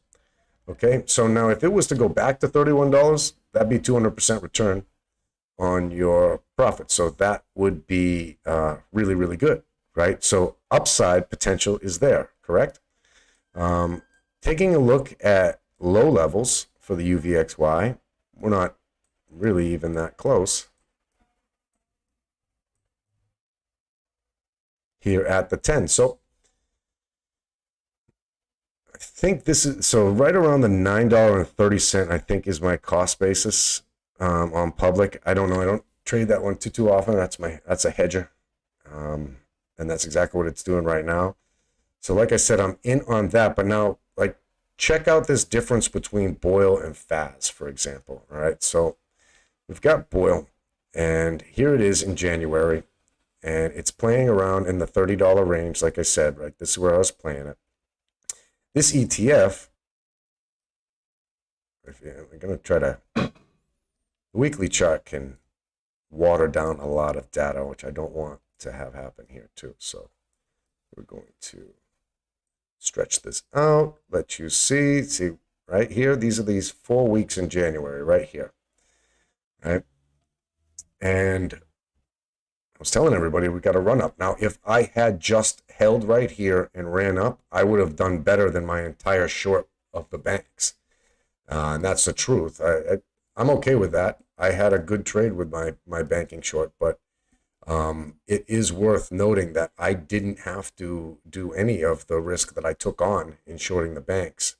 Okay, so now if it was to go back to $31, that'd be 200% return on your profit. So that would be really, really good, right? So upside potential is there, correct? Taking a look at low levels for the UVXY, we're not really even that close here at the 10. So I think this is, so right around the $9.30, I think is my cost basis on public. I don't know. I don't trade that one too often. That's a hedger. And that's exactly what it's doing right now. So like I said, I'm in on that, but now like check out this difference between Boyle and FAS, for example. All right. So we've got Boyle and here it is in January. and it's playing around in the $30 range, like I said, right? This is where I was playing it. This ETF, I'm going to try to, the weekly chart can water down a lot of data, which I don't want to have happen here too. So we're going to stretch this out, let you see right here. These are these 4 weeks in January right here, right? And I was telling everybody we got to run up. Now, if I had just held right here and ran up, I would have done better than my entire short of the banks. And that's the truth. I'm okay with that. I had a good trade with my banking short, but it is worth noting that I didn't have to do any of the risk that I took on in shorting the banks.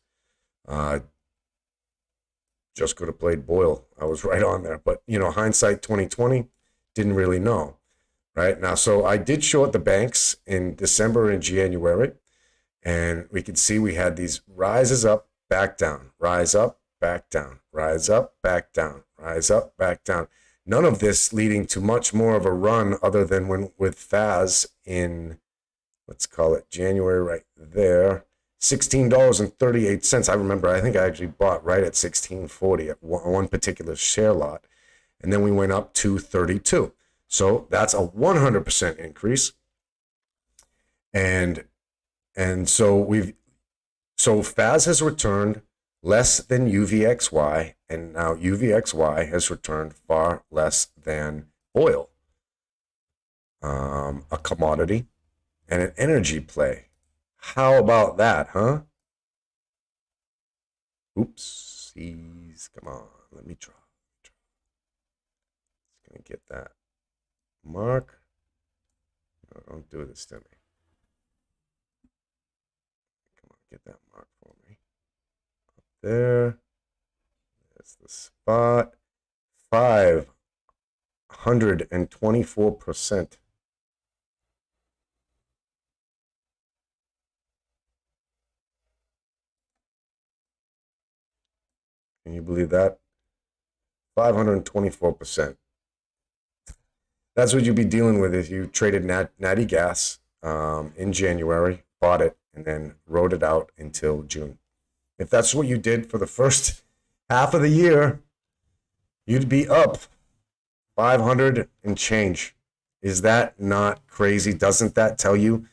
Just could have played Boyle. I was right on there. But, hindsight 2020, didn't really know. Right now, so I did short the banks in December and January, and we could see we had these rises up, back down, rise up, back down, rise up, back down, rise up, back down. None of this leading to much more of a run other than when with FAS in, let's call it January right there, $16.38. I remember, I think I actually bought right at $16.40 at one particular share lot, and then we went up to 32. So that's a 100% increase. And so FAS has returned less than UVXY, and now UVXY has returned far less than oil, a commodity, and an energy play. How about that, huh? Oopsies. Come on, let me try. It's going to get that. Mark, no, don't do this to me. Come on, get that mark for me. Up there. That's the spot. 524%. Can you believe that? 524%. That's what you'd be dealing with if you traded Natty Gas in January, bought it, and then rode it out until June. If that's what you did for the first half of the year, you'd be up 500 and change. Is that not crazy? Doesn't that tell you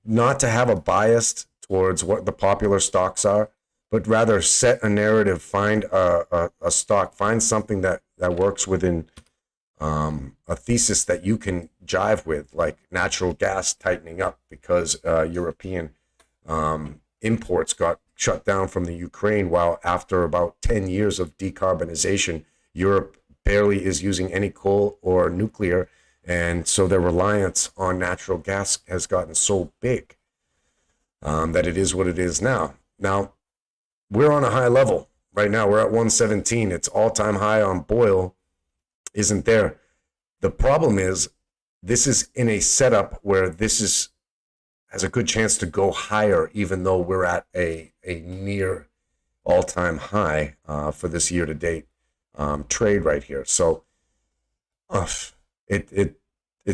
not to have a bias towards what the popular stocks are, but rather set a narrative, find a stock, find something that works within a thesis that you can jive with, like natural gas tightening up because European imports got shut down from the Ukraine, while after about 10 years of decarbonization, Europe barely is using any coal or nuclear, and so their reliance on natural gas has gotten so big that it is what it is now. Now, we're on a high level right now. We're at 117. It's all-time high on Boyle. Isn't there? The problem is this is in a setup where this has a good chance to go higher, even though we're at a near all-time high for this year-to-date trade right here. So it's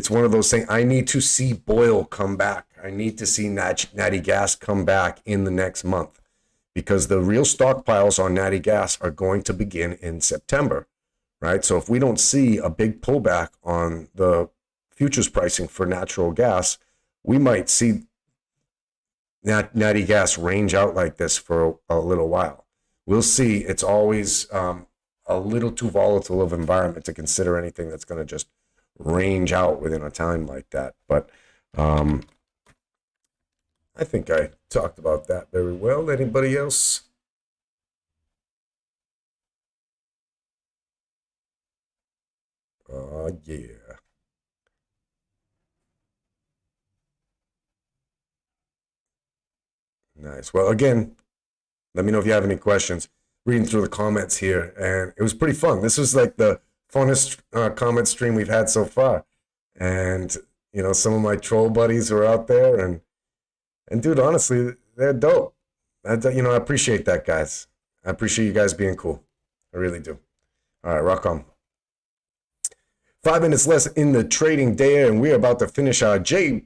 one of those things. I need to see Boyle come back. I need to see Natty Gas come back in the next month, because the real stockpiles on Natty Gas are going to begin in September. Right? So if we don't see a big pullback on the futures pricing for natural gas, we might see Natty Gas range out like this for a little while. We'll see. It's always a little too volatile of environment to consider anything that's going to just range out within a time like that. But I think I talked about that very well. Anybody else? Oh, yeah. Nice. Well, again, let me know if you have any questions. Reading through the comments here, and it was pretty fun. This was like the funnest comment stream we've had so far. And, some of my troll buddies are out there, and dude, honestly, they're dope. I appreciate that, guys. I appreciate you guys being cool. I really do. All right, rock on. 5 minutes less in the trading day, and we're about to finish our Power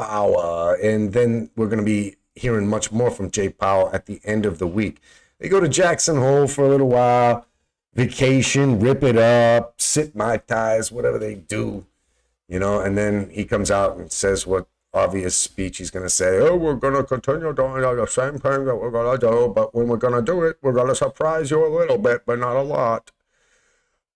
Hour. And then we're going to be hearing much more from Jay Powell at the end of the week. They go to Jackson Hole for a little while, vacation, rip it up, sip Mai Tais, whatever they do, and then he comes out and says what obvious speech he's going to say. Oh, we're going to continue doing the same thing that we're going to do, but when we're going to do it, we're going to surprise you a little bit, but not a lot.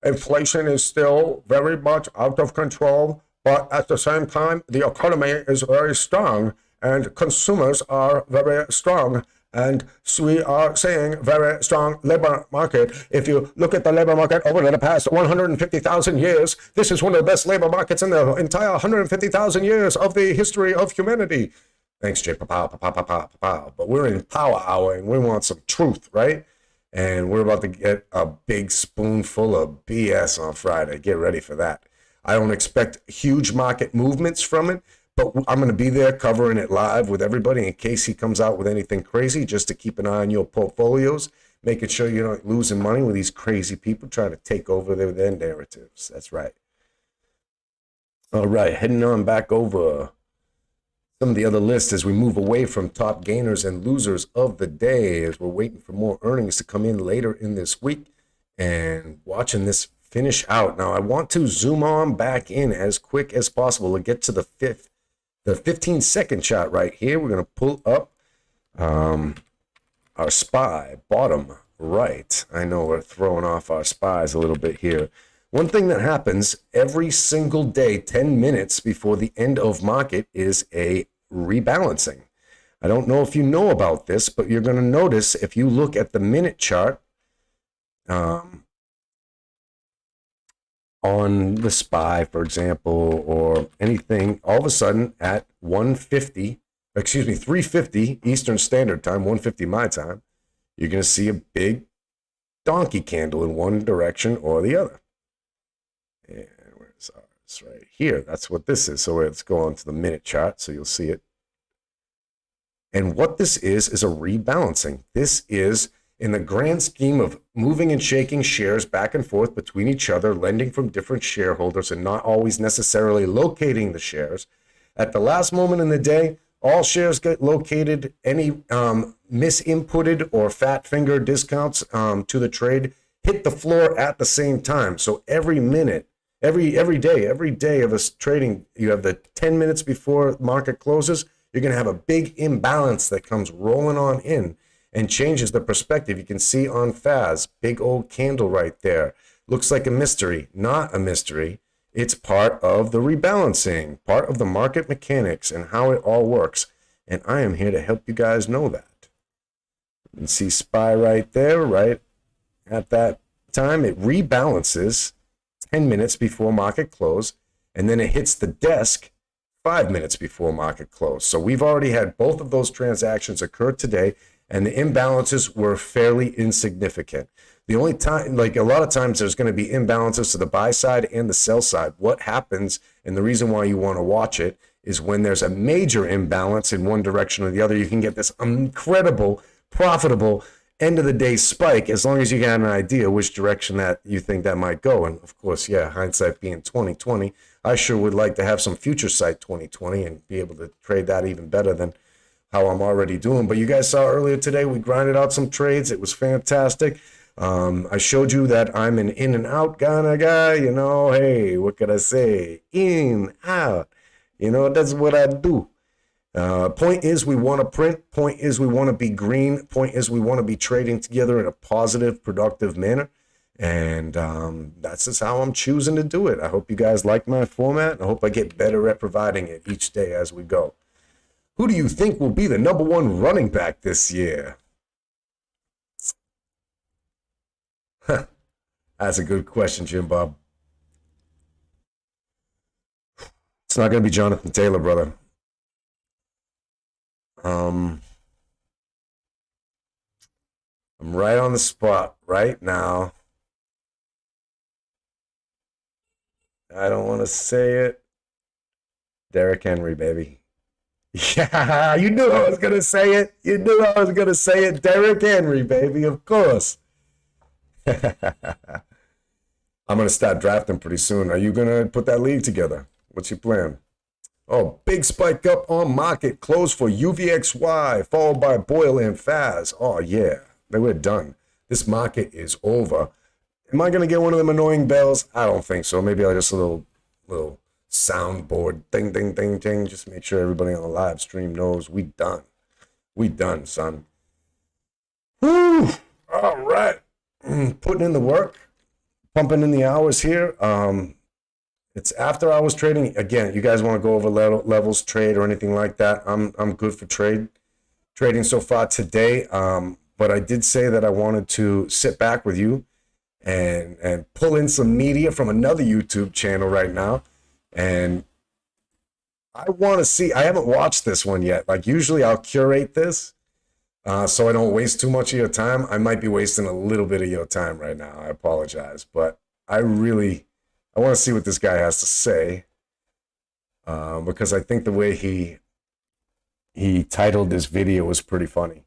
Inflation is still very much out of control, but at the same time, the economy is very strong and consumers are very strong. And we are seeing very strong labor market. If you look at the labor market over the past 150,000 years, this is one of the best labor markets in the entire 150,000 years of the history of humanity. Thanks, Jay. But we're in Power Hour and we want some truth, right? And we're about to get a big spoonful of BS on Friday. Get ready for that. I don't expect huge market movements from it, but I'm going to be there covering it live with everybody in case he comes out with anything crazy, just to keep an eye on your portfolios, making sure you're not losing money with these crazy people trying to take over their narratives. That's right. All right, heading on back over some of the other lists as we move away from top gainers and losers of the day, as we're waiting for more earnings to come in later in this week and watching this finish out. Now, I want to zoom on back in as quick as possible to get to the 15-second chart right here. We're going to pull up our SPY, bottom right. I know we're throwing off our SPYs a little bit here. One thing that happens every single day, 10 minutes before the end of market, is a rebalancing. I don't know if you know about this, but you're going to notice if you look at the minute chart on the SPY, for example, or anything, all of a sudden at 350 Eastern Standard Time, 150 my time, you're going to see a big donkey candle in one direction or the other. And where's ours? Right here. That's what this is. So let's go on to the minute chart so you'll see it. And what this is a rebalancing. This is, in the grand scheme of moving and shaking shares back and forth between each other, lending from different shareholders and not always necessarily locating the shares. At the last moment in the day, all shares get located. Any misinputted or fat finger discounts to the trade hit the floor at the same time. So every minute, every day of us trading, you have the 10 minutes before market closes, you're going to have a big imbalance that comes rolling on in and changes the perspective. You can see on FAS, big old candle right there. Looks like a mystery. Not a mystery. It's part of the rebalancing, part of the market mechanics and how it all works. And I am here to help you guys know that. You can see SPY right there, right at that time. It rebalances 10 minutes before market close, and then it hits the desk 5 minutes before market close. So we've already had both of those transactions occur today, and the imbalances were fairly insignificant. The only time, like a lot of times, there's going to be imbalances to the buy side and the sell side. What happens, and the reason why you want to watch it, is when there's a major imbalance in one direction or the other, you can get this incredible, profitable end of the day spike, as long as you got an idea which direction that you think that might go. And of course, yeah, hindsight being 2020, I sure would like to have some future sight 2020 and be able to trade that even better than how I'm already doing. But you guys saw earlier today, we grinded out some trades. It was fantastic. I showed you that I'm an in and out kind of guy, hey, what could I say? In, out, that's what I do. Point is we want to print. Point is we want to be green. Point is we want to be trading together in a positive, productive manner. And that's just how I'm choosing to do it. I hope you guys like my format. I hope I get better at providing it each day as we go. Who do you think will be the #1 running back this year? That's a good question, Jim Bob. It's not going to be Jonathan Taylor, brother. I'm right on the spot right now. I don't want to say it. Derrick Henry, baby. Yeah, you knew I was going to say it. You knew I was going to say it. Derrick Henry, baby, of course. I'm going to start drafting pretty soon. Are you going to put that league together? What's your plan? Oh, big spike up on market. Close for UVXY, followed by Boyle and Faz. Oh, yeah. Then we're done. This market is over. Am I going to get one of them annoying bells? I don't think so. Maybe I'll just a little soundboard. Ding, ding, ding, ding. Just make sure everybody on the live stream knows we done. We done, son. Woo! All right. Putting in the work. Pumping in the hours here. It's after hours trading. Again, you guys want to go over levels, trade, or anything like that? I'm good for trading so far today. But I did say that I wanted to sit back with you and pull in some media from another YouTube channel right now. And I want to see. I haven't watched this one yet. Like usually, I'll curate this. So I don't waste too much of your time. I might be wasting a little bit of your time right now. I apologize, but I want to see what this guy has to say, because I think the way he titled this video was pretty funny,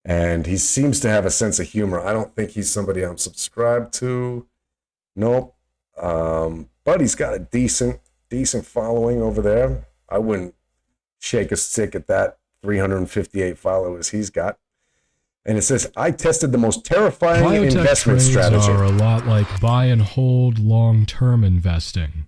and he seems to have a sense of humor. I don't think he's somebody I'm subscribed to. Nope, but he's got a decent following over there. I wouldn't shake a stick at that. 358 followers he's got. And it says, I tested the most terrifying Biotech investment strategy. Are a lot like buy and hold long-term investing.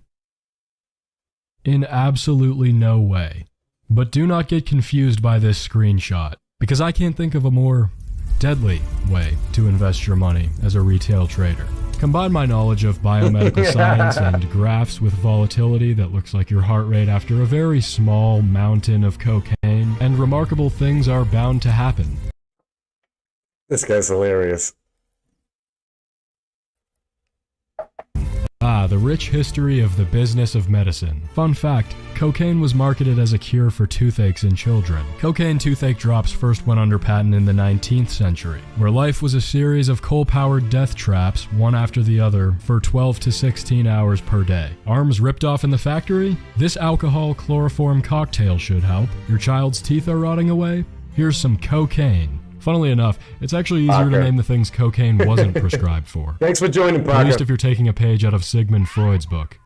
In absolutely no way. But do not get confused by this screenshot, because I can't think of a more deadly way to invest your money as a retail trader. Combine my knowledge of biomedical science and graphs with volatility that looks like your heart rate after a very small mountain of cocaine, and remarkable things are bound to happen. This guy's hilarious. The rich history of the business of medicine. Fun fact, cocaine was marketed as a cure for toothaches in children. Cocaine toothache drops first went under patent in the 19th century, where life was a series of coal-powered death traps, one after the other, for 12 to 16 hours per day. Arms ripped off in the factory? This alcohol chloroform cocktail should help. Your child's teeth are rotting away? Here's some cocaine. Funnily enough, it's actually easier to name the things cocaine wasn't prescribed for. Thanks for joining, Parker. At least if you're taking a page out of Sigmund Freud's book.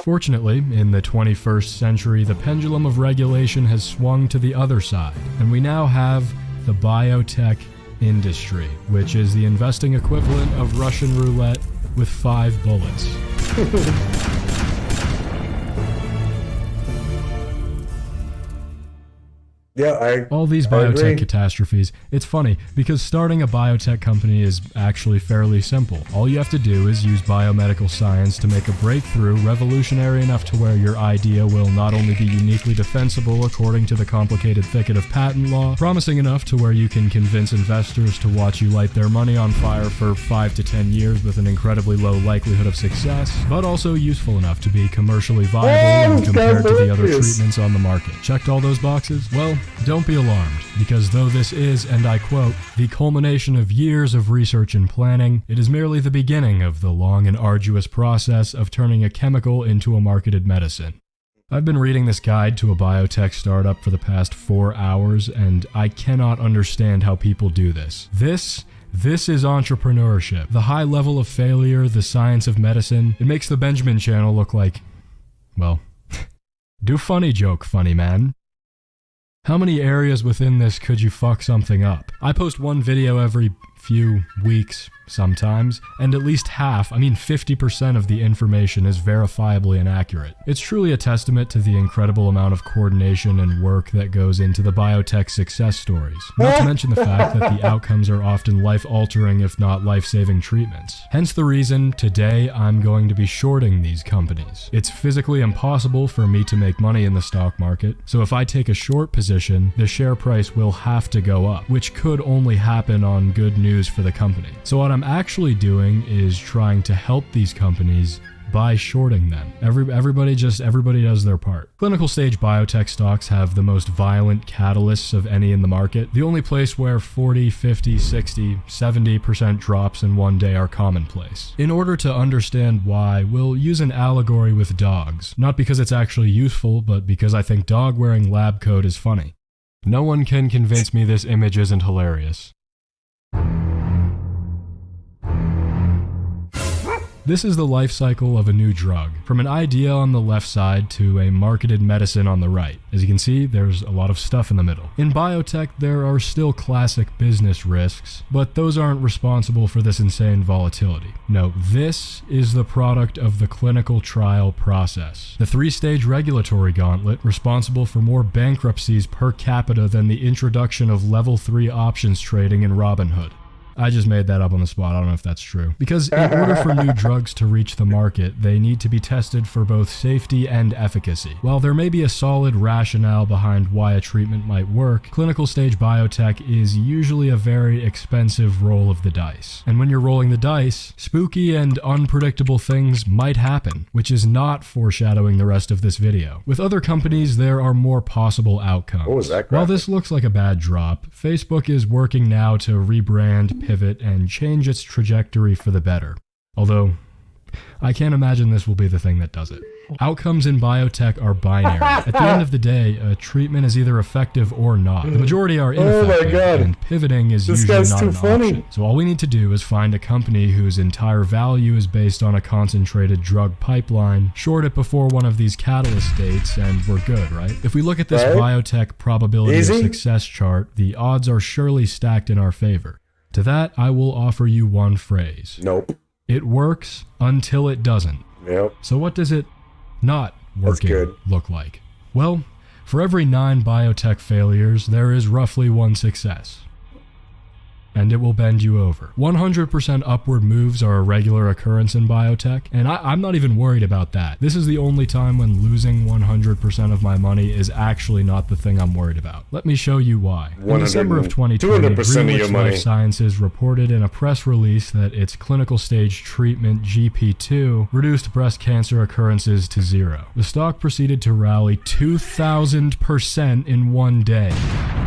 Fortunately, in the 21st century, the pendulum of regulation has swung to the other side, and we now have the biotech industry, which is the investing equivalent of Russian roulette with 5 bullets. Yeah, all these biotech catastrophes. It's funny because starting a biotech company is actually fairly simple. All you have to do is use biomedical science to make a breakthrough revolutionary enough to where your idea will not only be uniquely defensible according to the complicated thicket of patent law, promising enough to where you can convince investors to watch you light their money on fire for 5 to 10 years with an incredibly low likelihood of success, but also useful enough to be commercially viable when compared to the other treatments on the market. Checked all those boxes? Well, don't be alarmed, because though this is, and I quote, the culmination of years of research and planning, it is merely the beginning of the long and arduous process of turning a chemical into a marketed medicine. I've been reading this guide to a biotech startup for the past 4 hours, and I cannot understand how people do this. This is entrepreneurship. The high level of failure, the science of medicine, it makes the Benjamin channel look like, well, do funny joke, funny man. How many areas within this could you fuck something up? I post one video every few weeks sometimes, and at least half, 50% of the information is verifiably inaccurate. It's truly a testament to the incredible amount of coordination and work that goes into the biotech success stories. Not to mention the fact that the outcomes are often life-altering if not life-saving treatments. Hence the reason today I'm going to be shorting these companies. It's physically impossible for me to make money in the stock market, so if I take a short position, the share price will have to go up, which could only happen on good news for the company. So what I'm actually doing is trying to help these companies by shorting them. Everybody does their part. Clinical stage biotech stocks have the most violent catalysts of any in the market. The only place where 40, 50, 60, 70% drops in one day are commonplace. In order to understand why, we'll use an allegory with dogs. Not because it's actually useful, but because I think dog wearing lab coat is funny. No one can convince me this image isn't hilarious. This is the life cycle of a new drug, from an idea on the left side to a marketed medicine on the right. As you can see, there's a lot of stuff in the middle. In biotech, there are still classic business risks, but those aren't responsible for this insane volatility. No, this is the product of the clinical trial process. The 3-stage regulatory gauntlet responsible for more bankruptcies per capita than the introduction of level 3 options trading in Robinhood. I just made that up on the spot. I don't know if that's true. Because in order for new drugs to reach the market, they need to be tested for both safety and efficacy. While there may be a solid rationale behind why a treatment might work, clinical stage biotech is usually a very expensive roll of the dice. And when you're rolling the dice, spooky and unpredictable things might happen, which is not foreshadowing the rest of this video. With other companies, there are more possible outcomes. What was that? While this looks like a bad drop, Facebook is working now to rebrand, pivot, and change its trajectory for the better. Although, I can't imagine this will be the thing that does it. Outcomes in biotech are binary. At the end of the day, a treatment is either effective or not. The majority are ineffective, and pivoting is usually not an option. So all we need to do is find a company whose entire value is based on a concentrated drug pipeline, short it before one of these catalyst dates, and we're good, right? If we look at this biotech probability of success chart, the odds are surely stacked in our favor. To that, I will offer you one phrase. Nope. It works until it doesn't. Yep. So what does it not working look like? Well, for every 9 biotech failures, there is roughly 1 success. And it will bend you over. 100% upward moves are a regular occurrence in biotech, and I'm not even worried about that. This is the only time when losing 100% of my money is actually not the thing I'm worried about. Let me show you why. In December of 2020, Greenwich Life Sciences reported in a press release that its clinical stage treatment, GP2, reduced breast cancer occurrences to 0. The stock proceeded to rally 2,000% in one day.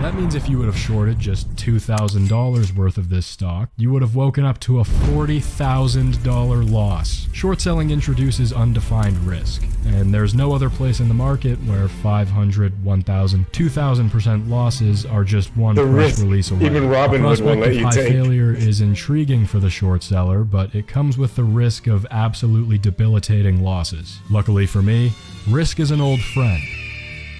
That means if you would have shorted just $2,000 worth of this stock, you would have woken up to a $40,000 loss. Short selling introduces undefined risk, and there's no other place in the market where 500, 1,000, 2,000% losses are just one press release away. Even Robinhood won't let you take. High failure is intriguing for the short seller, but it comes with the risk of absolutely debilitating losses. Luckily for me, risk is an old friend.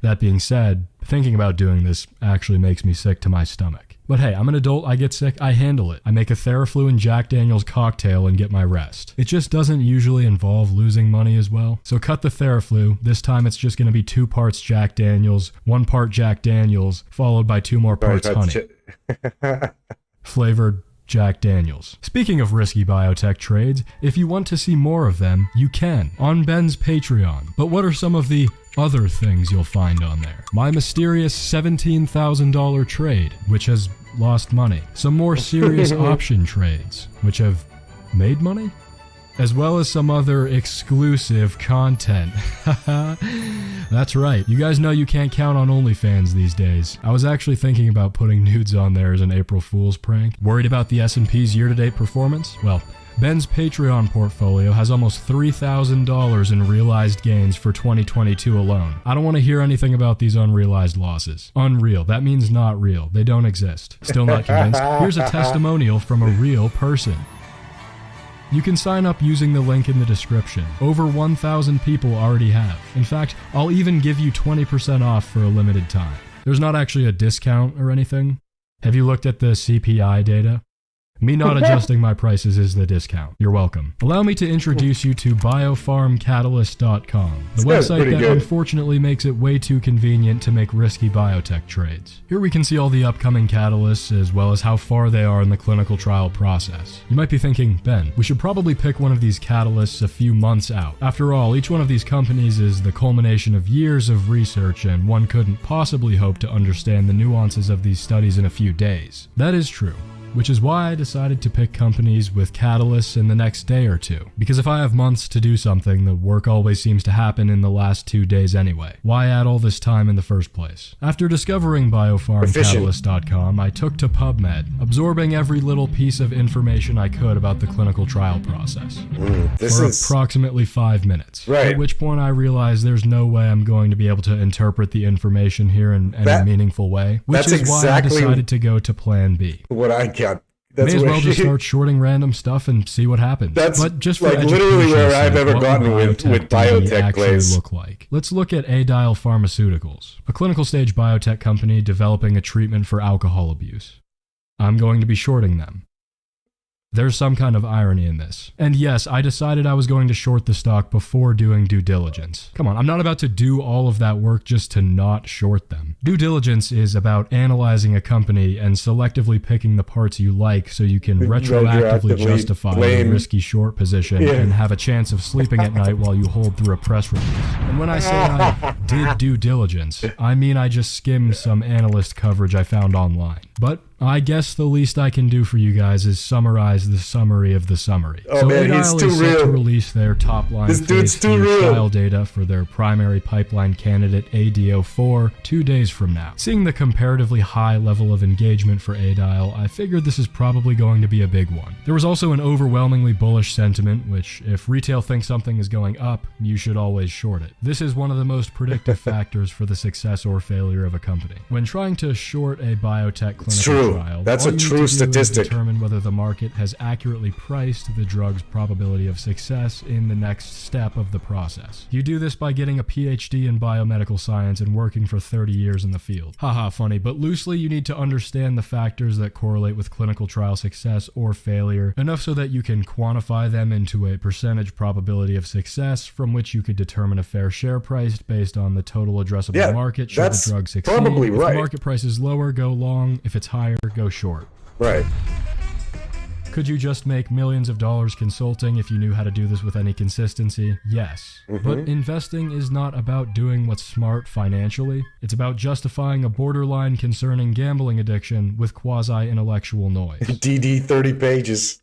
That being said, thinking about doing this actually makes me sick to my stomach. But hey, I'm an adult, I get sick, I handle it. I make a Theraflu and Jack Daniels cocktail and get my rest. It just doesn't usually involve losing money as well. So cut the Theraflu. This time it's just going to be 2 parts Jack Daniels, 1 part Jack Daniels, followed by 2 more parts honey. Flavored Jack Daniels. Speaking of risky biotech trades, if you want to see more of them, you can, on Ben's Patreon. But what are some of the other things you'll find on there? My mysterious $17,000 trade, which has lost money. Some more serious option trades, which have made money? As well as some other exclusive content. That's right. You guys know you can't count on OnlyFans these days. I was actually thinking about putting nudes on there as an April Fool's prank. Worried about the S&P's year-to-date performance? Well, Ben's Patreon portfolio has almost $3,000 in realized gains for 2022 alone. I don't want to hear anything about these unrealized losses. Unreal. That means not real. They don't exist. Still not convinced? Here's a testimonial from a real person. You can sign up using the link in the description. Over 1,000 people already have. In fact, I'll even give you 20% off for a limited time. There's not actually a discount or anything. Have you looked at the CPI data? Me not adjusting my prices is the discount. You're welcome. Allow me to introduce you to biofarmcatalyst.com, the website that unfortunately makes it way too convenient to make risky biotech trades. Here we can see all the upcoming catalysts as well as how far they are in the clinical trial process. You might be thinking, Ben, we should probably pick one of these catalysts a few months out. After all, each one of these companies is the culmination of years of research, and one couldn't possibly hope to understand the nuances of these studies in a few days. That is true. Which is why I decided to pick companies with catalysts in the next day or two. Because if I have months to do something, the work always seems to happen in the last 2 days anyway. Why add all this time in the first place? After discovering biofarmcatalyst.com, I took to PubMed, absorbing every little piece of information I could about the clinical trial process. For approximately 5 minutes. At which point I realized there's no way I'm going to be able to interpret the information here in any meaningful way. Which is why I decided to go to Plan B. What I got May as well just start shorting random stuff and see what happens. That's but just for like literally where I've ever gotten with biotech plays. Look like. Let's look at Adial Pharmaceuticals, a clinical stage biotech company developing a treatment for alcohol abuse. I'm going to be shorting them. There's some kind of irony in this. And yes, I decided I was going to short the stock before doing due diligence. Come on, I'm not about to do all of that work just to not short them. Due diligence is about analyzing a company and selectively picking the parts you like so you can retroactively justify a risky short position and have a chance of sleeping at night while you hold through a press release. And when I say I did due diligence, I mean I just skimmed some analyst coverage I found online. But I guess the least I can do for you guys is summarize the summary of the summary. Oh, so man, he's too real. To release their top-line phase 3 trial data for their primary pipeline candidate ADO4 2 days from now. Seeing the comparatively high level of engagement for Adial, I figured this is probably going to be a big one. There was also an overwhelmingly bullish sentiment, which if retail thinks something is going up, you should always short it. This is one of the most predictive factors for the success or failure of a company. When trying to short a biotech clinical trial, that's a true statistic. Determine whether the market has accurately priced the drug's probability of success in the next step of the process. You do this by getting a PhD in biomedical science and working for 30 years in the field. Haha, funny, but loosely you need to understand the factors that correlate with clinical trial success or failure, enough so that you can quantify them into a percentage probability of success from which you could determine a fair share price based on the total addressable market should the drug succeed. Probably right. If the market price is lower, go long. If it's higher, go short. Right. Could you just make millions of dollars consulting if you knew how to do this with any consistency? Yes. But investing is not about doing what's smart financially. It's about justifying a borderline concerning gambling addiction with quasi-intellectual noise. DD 30 pages.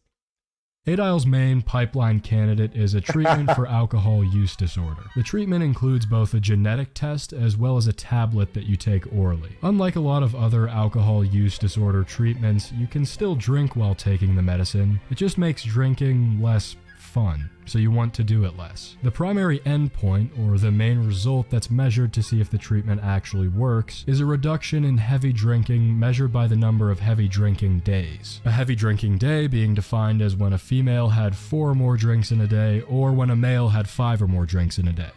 Adial's main pipeline candidate is a treatment for alcohol use disorder. The treatment includes both a genetic test as well as a tablet that you take orally. Unlike a lot of other alcohol use disorder treatments, you can still drink while taking the medicine. It just makes drinking less fun, so you want to do it less. The primary endpoint, or the main result that's measured to see if the treatment actually works, is a reduction in heavy drinking measured by the number of heavy drinking days. A heavy drinking day being defined as when a female had 4 or more drinks in a day, or when a male had 5 or more drinks in a day.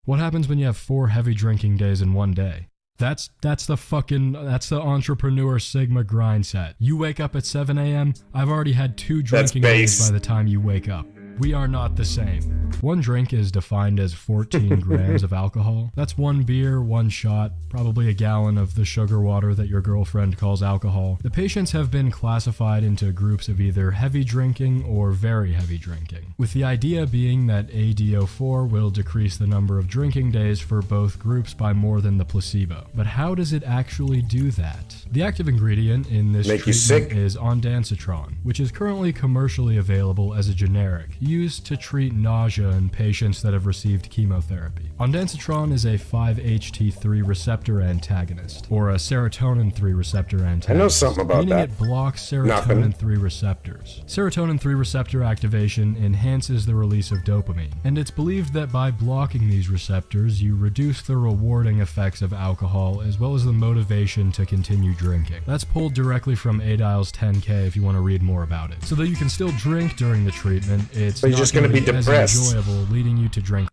What happens when you have 4 heavy drinking days in one day? That's the entrepreneur Sigma grind set. You wake up at 7 a.m., I've already had 2 drinking days by the time you wake up. We are not the same. One drink is defined as 14 grams of alcohol. That's 1 beer, 1 shot, probably a gallon of the sugar water that your girlfriend calls alcohol. The patients have been classified into groups of either heavy drinking or very heavy drinking, with the idea being that ADO4 will decrease the number of drinking days for both groups by more than the placebo. But how does it actually do that? The active ingredient in this treatment is ondansetron, which is currently commercially available as a generic, used to treat nausea in patients that have received chemotherapy. Ondansetron is a 5-HT3 receptor antagonist, or a serotonin 3 receptor antagonist. I know something about meaning it blocks serotonin 3 receptors. Serotonin 3 receptor activation enhances the release of dopamine, and it's believed that by blocking these receptors, you reduce the rewarding effects of alcohol as well as the motivation to continue drinking. That's pulled directly from Adial's 10K if you want to read more about it. So that you can still drink during the treatment, it's you're just going to be depressed. As enjoyable, leading you to drink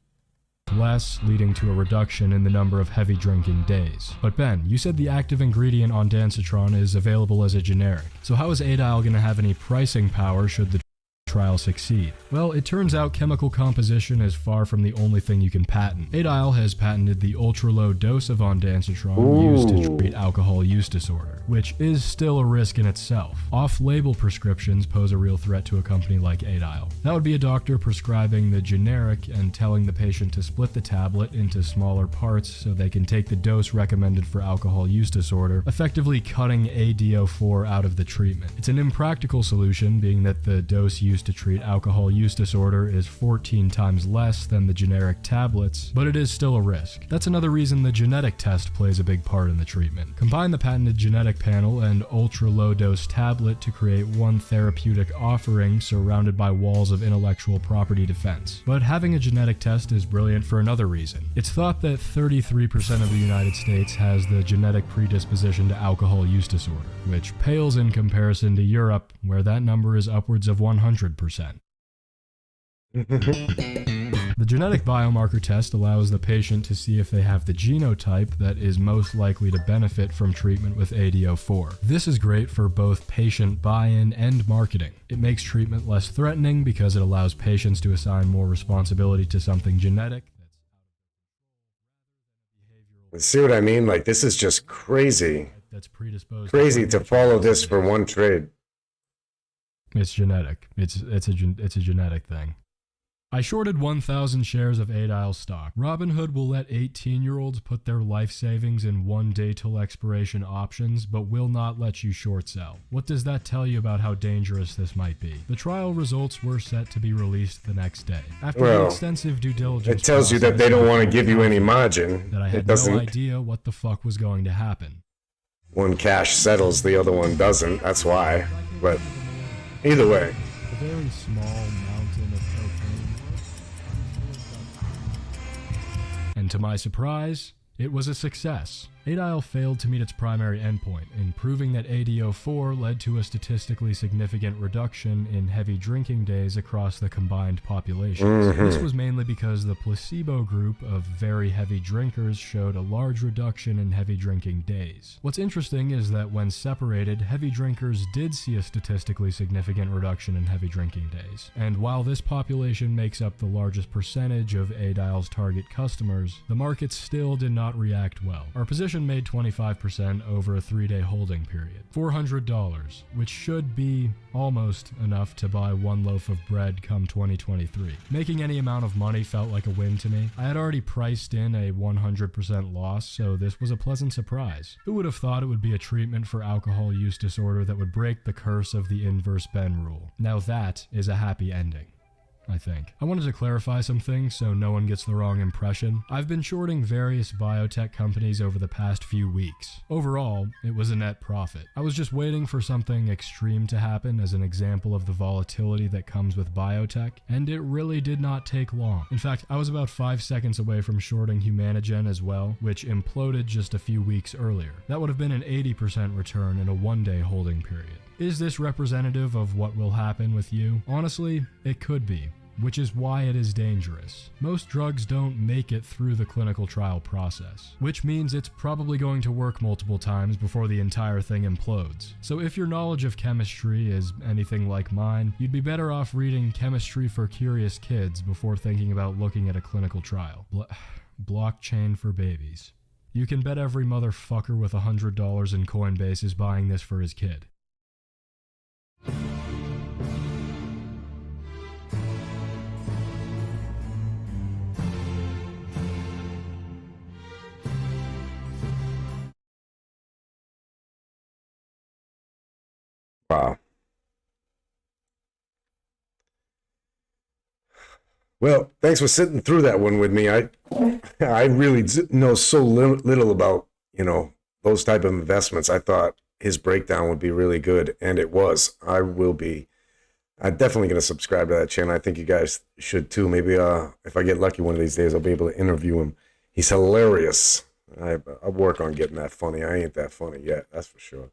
less, leading to a reduction in the number of heavy drinking days. But Ben, you said the active ingredient ondansetron is available as a generic. So how is Adial going to have any pricing power should the trial succeed? Well, it turns out chemical composition is far from the only thing you can patent. Adial has patented the ultra-low dose of ondansetron used to treat alcohol use disorder, which is still a risk in itself. Off-label prescriptions pose a real threat to a company like Adial. That would be a doctor prescribing the generic and telling the patient to split the tablet into smaller parts so they can take the dose recommended for alcohol use disorder, effectively cutting ADO4 out of the treatment. It's an impractical solution, being that the dose used used to treat alcohol use disorder is 14 times less than the generic tablets, but it is still a risk. That's another reason the genetic test plays a big part in the treatment. Combine the patented genetic panel and ultra-low dose tablet to create one therapeutic offering surrounded by walls of intellectual property defense. But having a genetic test is brilliant for another reason. It's thought that 33% of the United States has the genetic predisposition to alcohol use disorder, which pales in comparison to Europe, where that number is upwards of 100%. The genetic biomarker test allows the patient to see if they have the genotype that is most likely to benefit from treatment with ADO4. This is great for both patient buy-in and marketing. It makes treatment less threatening because it allows patients to assign more responsibility to something genetic. See what I mean? Like, this is just crazy. That's predisposed. Crazy to follow this for one trade. It's genetic. It's a genetic thing. I shorted 1,000 shares of 8-Isle stock. Robinhood will let 18-year-olds put their life savings in one-day till expiration options, but will not let you short sell. What does that tell you about how dangerous this might be? The trial results were set to be released the next day. After the extensive due diligence, it tells you that they don't want to give you any margin. That I had no idea what the fuck was going to happen. One cash settles, the other one doesn't. That's why. But either way. A very small mountain of cocaine. And to my surprise, it was a success. 8-Isle failed to meet its primary endpoint in proving that ADO4 led to a statistically significant reduction in heavy drinking days across the combined populations. This was mainly because the placebo group of very heavy drinkers showed a large reduction in heavy drinking days. What's interesting is that when separated, heavy drinkers did see a statistically significant reduction in heavy drinking days. And while this population makes up the largest percentage of 8-Isle's target customers, the market still did not react well. Our position made 25% over a 3-day holding period. $400, which should be almost enough to buy one loaf of bread come 2023. Making any amount of money felt like a win to me. I had already priced in a 100% loss, so this was a pleasant surprise. Who would have thought it would be a treatment for alcohol use disorder that would break the curse of the inverse Ben rule? Now that is a happy ending, I think. I wanted to clarify some things so no one gets the wrong impression. I've been shorting various biotech companies over the past few weeks. Overall, it was a net profit. I was just waiting for something extreme to happen as an example of the volatility that comes with biotech, and it really did not take long. In fact, I was about 5 seconds away from shorting Humanigen as well, which imploded just a few weeks earlier. That would have been an 80% return in a one-day holding period. Is this representative of what will happen with you? Honestly, it could be, which is why it is dangerous. Most drugs don't make it through the clinical trial process, which means it's probably going to work multiple times before the entire thing implodes. So if your knowledge of chemistry is anything like mine, you'd be better off reading Chemistry for Curious Kids before thinking about looking at a clinical trial. Blockchain for babies. You can bet every motherfucker with $100 in Coinbase is buying this for his kid. Wow. Well, thanks for sitting through that one with me. I really know so little about, those type of investments. I thought his breakdown would be really good, and it was. I'm definitely going to subscribe to that channel. I think you guys should too. Maybe if I get lucky one of these days, I'll be able to interview him. He's hilarious. I'll work on getting that funny. I ain't that funny yet, that's for sure.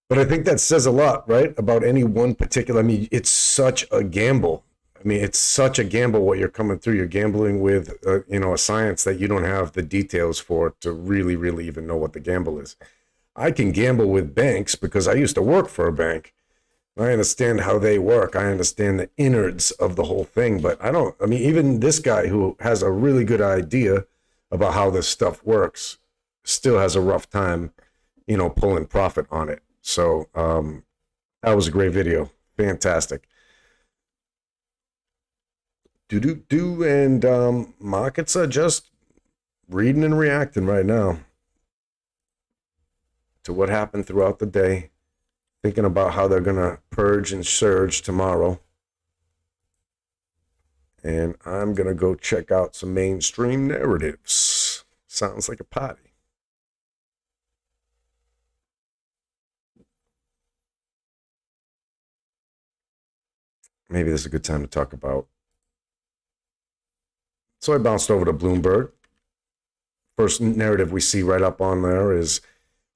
But I think that says a lot, right? About any one particular, it's such a gamble. It's such a gamble what you're coming through. You're gambling with, a science that you don't have the details for to really, really even know what the gamble is. I can gamble with banks because I used to work for a bank. I understand how they work. I understand the innards of the whole thing, but even this guy who has a really good idea about how this stuff works still has a rough time, pulling profit on it. So that was a great video. Fantastic. And markets are just reading and reacting right now to what happened throughout the day. thinking about how they're going to purge and surge tomorrow. And I'm going to go check out some mainstream narratives. Sounds like a party. Maybe this is a good time to talk about. So I bounced over to Bloomberg. First narrative we see right up on there is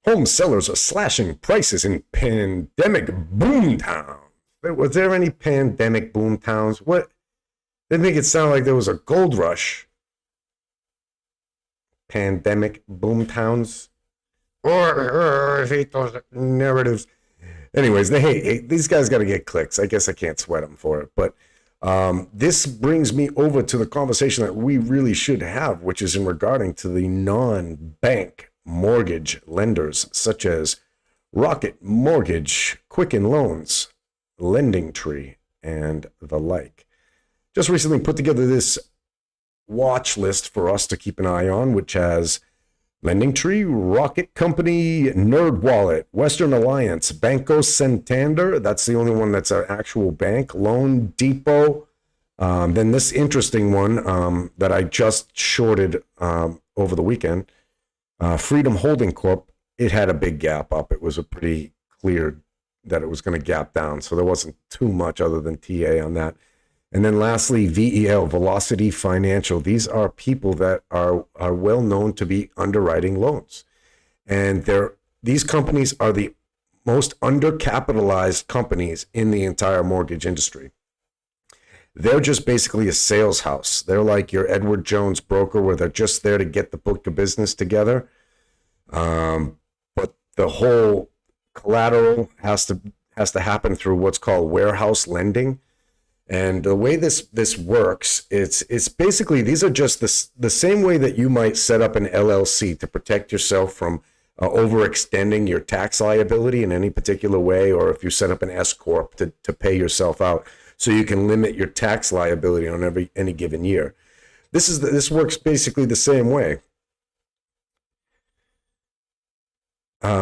home sellers are slashing prices in pandemic boom towns. Was there any pandemic boom towns? What? They make it sound like there was a gold rush. Pandemic boom towns. I hate those narratives. Anyways, these guys got to get clicks. I guess I can't sweat them for it. But this brings me over to the conversation that we really should have, which is in regarding to the non-bank mortgage lenders, such as Rocket Mortgage, Quicken Loans, Lending Tree, and the like. Just recently put together this watch list for us to keep an eye on, which has Lending Tree, Rocket Company, NerdWallet, Western Alliance, Banco Santander. That's the only one that's an actual bank. Loan Depot. Then this interesting one that I just shorted over the weekend, Freedom Holding Corp. It had a big gap up. It was a pretty clear that it was going to gap down. So there wasn't too much other than TA on that. And then lastly, VEL, Velocity Financial. These are people that are well known to be underwriting loans. And these companies are the most undercapitalized companies in the entire mortgage industry. They're just basically a sales house. They're like your Edward Jones broker, where they're just there to get the book of business together. But the whole collateral has to happen through what's called warehouse lending. And the way this works, it's basically, these are just the same way that you might set up an LLC to protect yourself from overextending your tax liability in any particular way, or if you set up an S corp to pay yourself out, so you can limit your tax liability on any given year. This works basically the same way.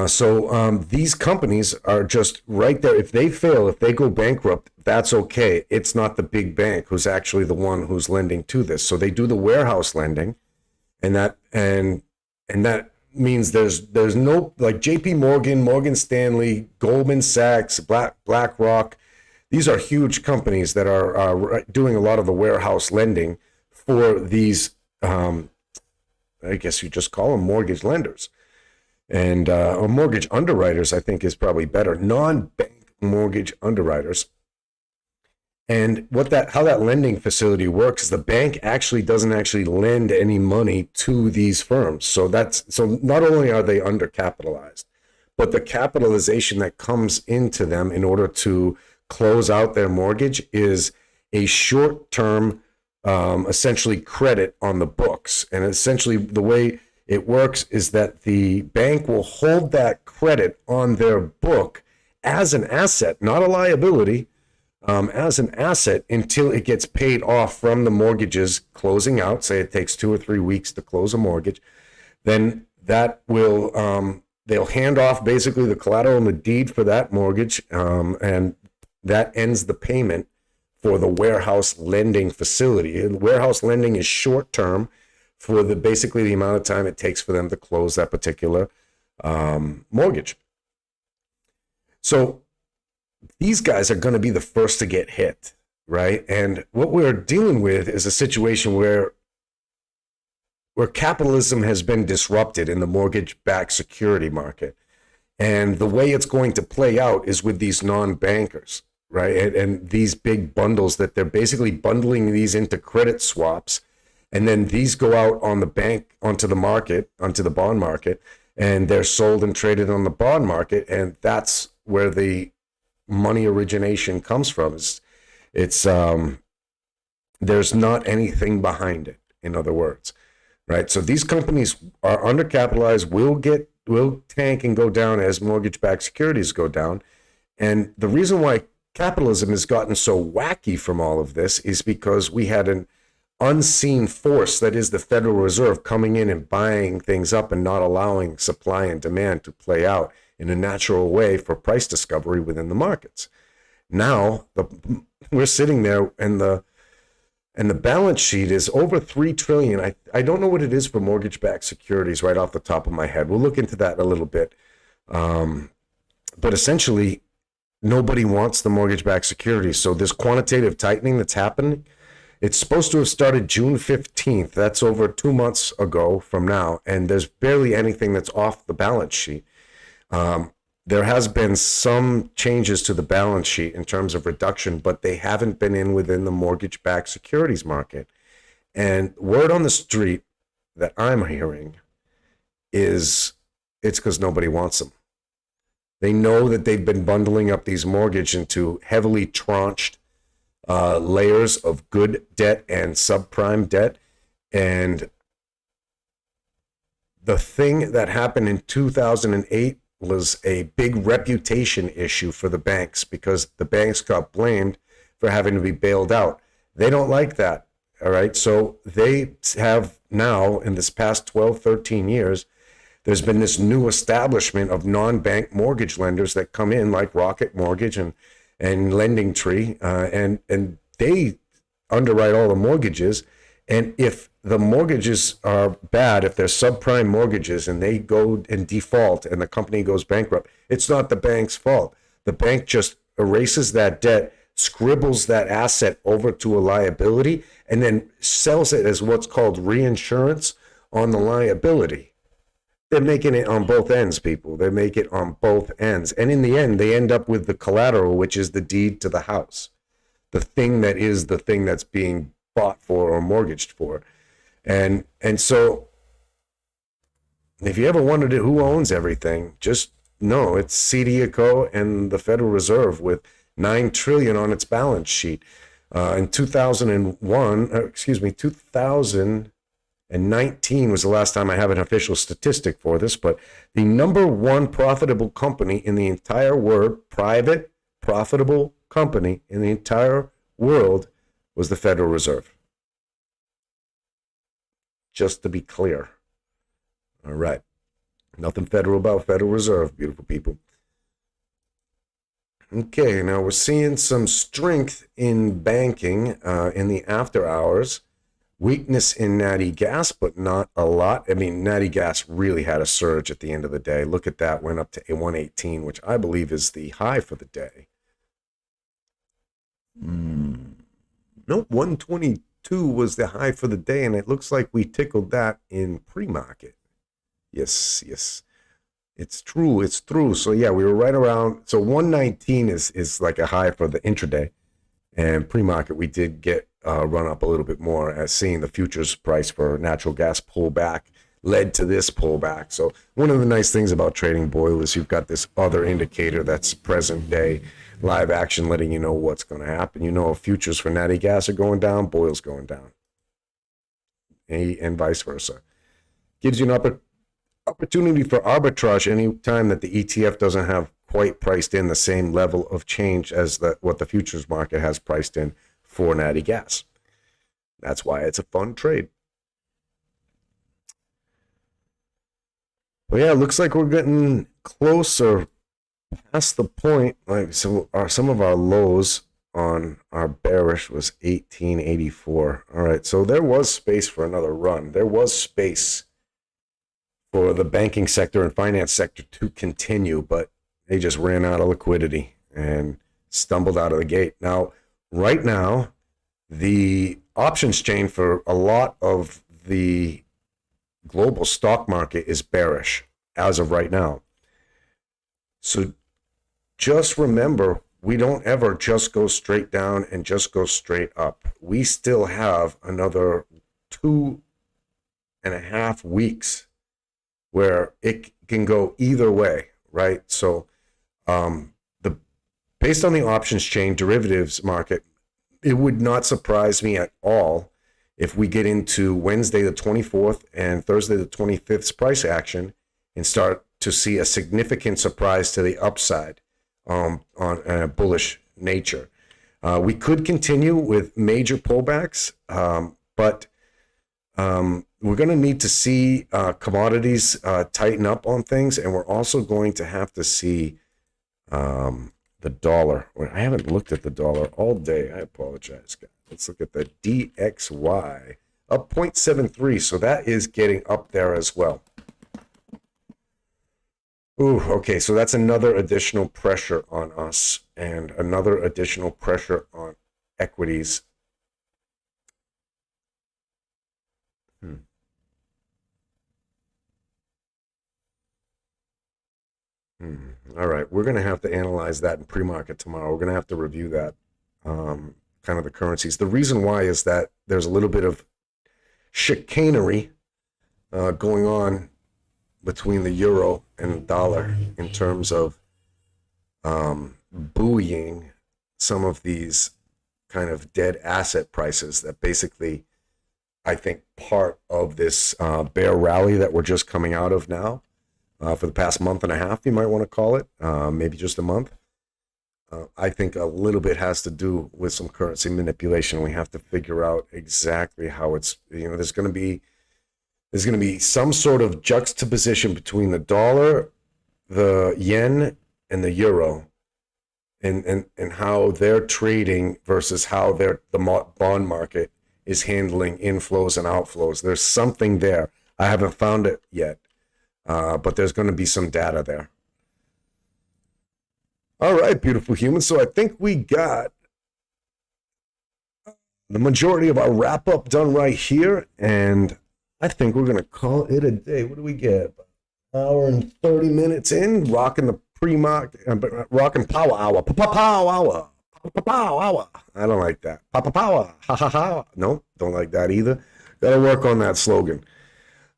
So these companies are just right there. If they fail, if they go bankrupt, that's okay. It's not the big bank who's actually the one who's lending to this. So they do the warehouse lending, and that means there's no, like JP Morgan, Morgan Stanley, Goldman Sachs, BlackRock. These are huge companies that are doing a lot of the warehouse lending for these, I guess you just call them mortgage lenders. And or mortgage underwriters, I think, is probably better. Non-bank mortgage underwriters. And how that lending facility works is the bank actually doesn't actually lend any money to these firms. So not only are they undercapitalized, but the capitalization that comes into them in order to close out their mortgage is a short-term, essentially credit on the books. And essentially the way it works is that the bank will hold that credit on their book as an asset, not a liability, as an asset until it gets paid off from the mortgages closing out. Say it takes 2 or 3 weeks to close a mortgage. Then that will, they'll hand off basically the collateral and the deed for that mortgage, and that ends the payment for the warehouse lending facility. And warehouse lending is short term, for basically the amount of time it takes for them to close that particular mortgage. So these guys are going to be the first to get hit, right? And what we're dealing with is a situation where capitalism has been disrupted in the mortgage-backed security market. And the way it's going to play out is with these non-bankers, right? And these big bundles that they're basically bundling these into credit swaps. And then these go out on the bank, onto the market, onto the bond market, and they're sold and traded on the bond market. And that's where the money origination comes from. It's there's not anything behind it, in other words, right? So these companies are undercapitalized, will tank and go down as mortgage-backed securities go down. And the reason why capitalism has gotten so wacky from all of this is because we had an unseen force that is the Federal Reserve coming in and buying things up and not allowing supply and demand to play out in a natural way for price discovery within the markets. Now we're sitting there, and the balance sheet is over $3 trillion. I don't know what it is for mortgage-backed securities right off the top of my head. We'll look into that in a little bit. But essentially, nobody wants the mortgage-backed securities. So this quantitative tightening that's happening, it's supposed to have started June 15th. That's over 2 months ago from now. And there's barely anything that's off the balance sheet. There has been some changes to the balance sheet in terms of reduction, but they haven't been within the mortgage-backed securities market. And word on the street that I'm hearing is it's because nobody wants them. They know that they've been bundling up these mortgage into heavily tranched layers of good debt and subprime debt. And the thing that happened in 2008 was a big reputation issue for the banks, because the banks got blamed for having to be bailed out. They don't like that. All right. So they have now, in this past 12, 13 years, there's been this new establishment of non-bank mortgage lenders that come in, like Rocket Mortgage and Lending Tree, and they underwrite all the mortgages. And if the mortgages are bad, if they're subprime mortgages and they go and default and the company goes bankrupt, it's not the bank's fault. The bank just erases that debt, scribbles that asset over to a liability, and then sells it as what's called reinsurance on the liability. They're making it on both ends, people. They make it on both ends. And in the end, they end up with the collateral, which is the deed to the house, the thing that is the thing that's being bought for or mortgaged for. And so if you ever wondered who owns everything, just know it's CDECO and the Federal Reserve with $9 trillion on its balance sheet. In 2019 was the last time I have an official statistic for this, but the number one profitable company in the entire world, private profitable company in the entire world, was the Federal Reserve. Just to be clear. All right. Nothing federal about Federal Reserve, beautiful people. Okay, now we're seeing some strength in banking in the after hours. Weakness in natty gas, but not a lot. I mean, natty gas really had a surge at the end of the day. Look at that, went up to 118, which I believe is the high for the day. Nope, 122 was the high for the day, and it looks like we tickled that in pre-market. Yes. It's true. So yeah, we were right around. So 119 is like a high for the intraday, and pre-market we did get run up a little bit more, as seeing the futures price for natural gas pullback led to this pullback. So one of the nice things about trading Boyle is you've got this other indicator that's present day live action, letting you know what's going to happen. You know, if futures for natty gas are going down, Boyle's going down, and vice versa. Gives you an opportunity for arbitrage any time that the ETF doesn't have quite priced in the same level of change as what the futures market has priced in for natty gas. That's why it's a fun trade. Well, yeah, it looks like we're getting closer past the point. Like, so some of our lows on our bearish was 1884. All right, so there was space for another run. There was space for the banking sector and finance sector to continue, but they just ran out of liquidity and stumbled out of the gate. Now, right now, the options chain for a lot of the global stock market is bearish as of right now. So just remember, we don't ever just go straight down and just go straight up. We still have another 2.5 weeks where it can go either way, right? So based on the options chain derivatives market, it would not surprise me at all if we get into Wednesday the 24th and Thursday the 25th's price action and start to see a significant surprise to the upside on a bullish nature. We could continue with major pullbacks, but we're going to need to see commodities tighten up on things, and we're also going to have to see the dollar. I haven't looked at the dollar all day. I apologize, guys. Let's look at the DXY, up 0.73, so that is getting up there as well. Ooh, okay, so that's another additional pressure on us and another additional pressure on equities. All right, we're going to have to analyze that in pre-market tomorrow. We're going to have to review that, kind of the currencies. The reason why is that there's a little bit of chicanery going on between the euro and the dollar in terms of buoying some of these kind of dead asset prices that basically, I think, part of this bear rally that we're just coming out of now for the past month and a half, you might want to call it, maybe just a month. I think a little bit has to do with some currency manipulation. We have to figure out exactly how it's, there's going to be some sort of juxtaposition between the dollar, the yen, and the euro, and how they're trading versus how the bond market is handling inflows and outflows. There's something there. I haven't found it yet, but there's going to be some data there. All right, beautiful humans. So I think we got the majority of our wrap up done right here, and I think we're going to call it a day. What do we get? Hour and 30 minutes in, rocking the pre-market, rocking power hour. Power hour. Power hour. I don't like that. Power. Ha ha ha. No, don't like that either. Got to work on that slogan.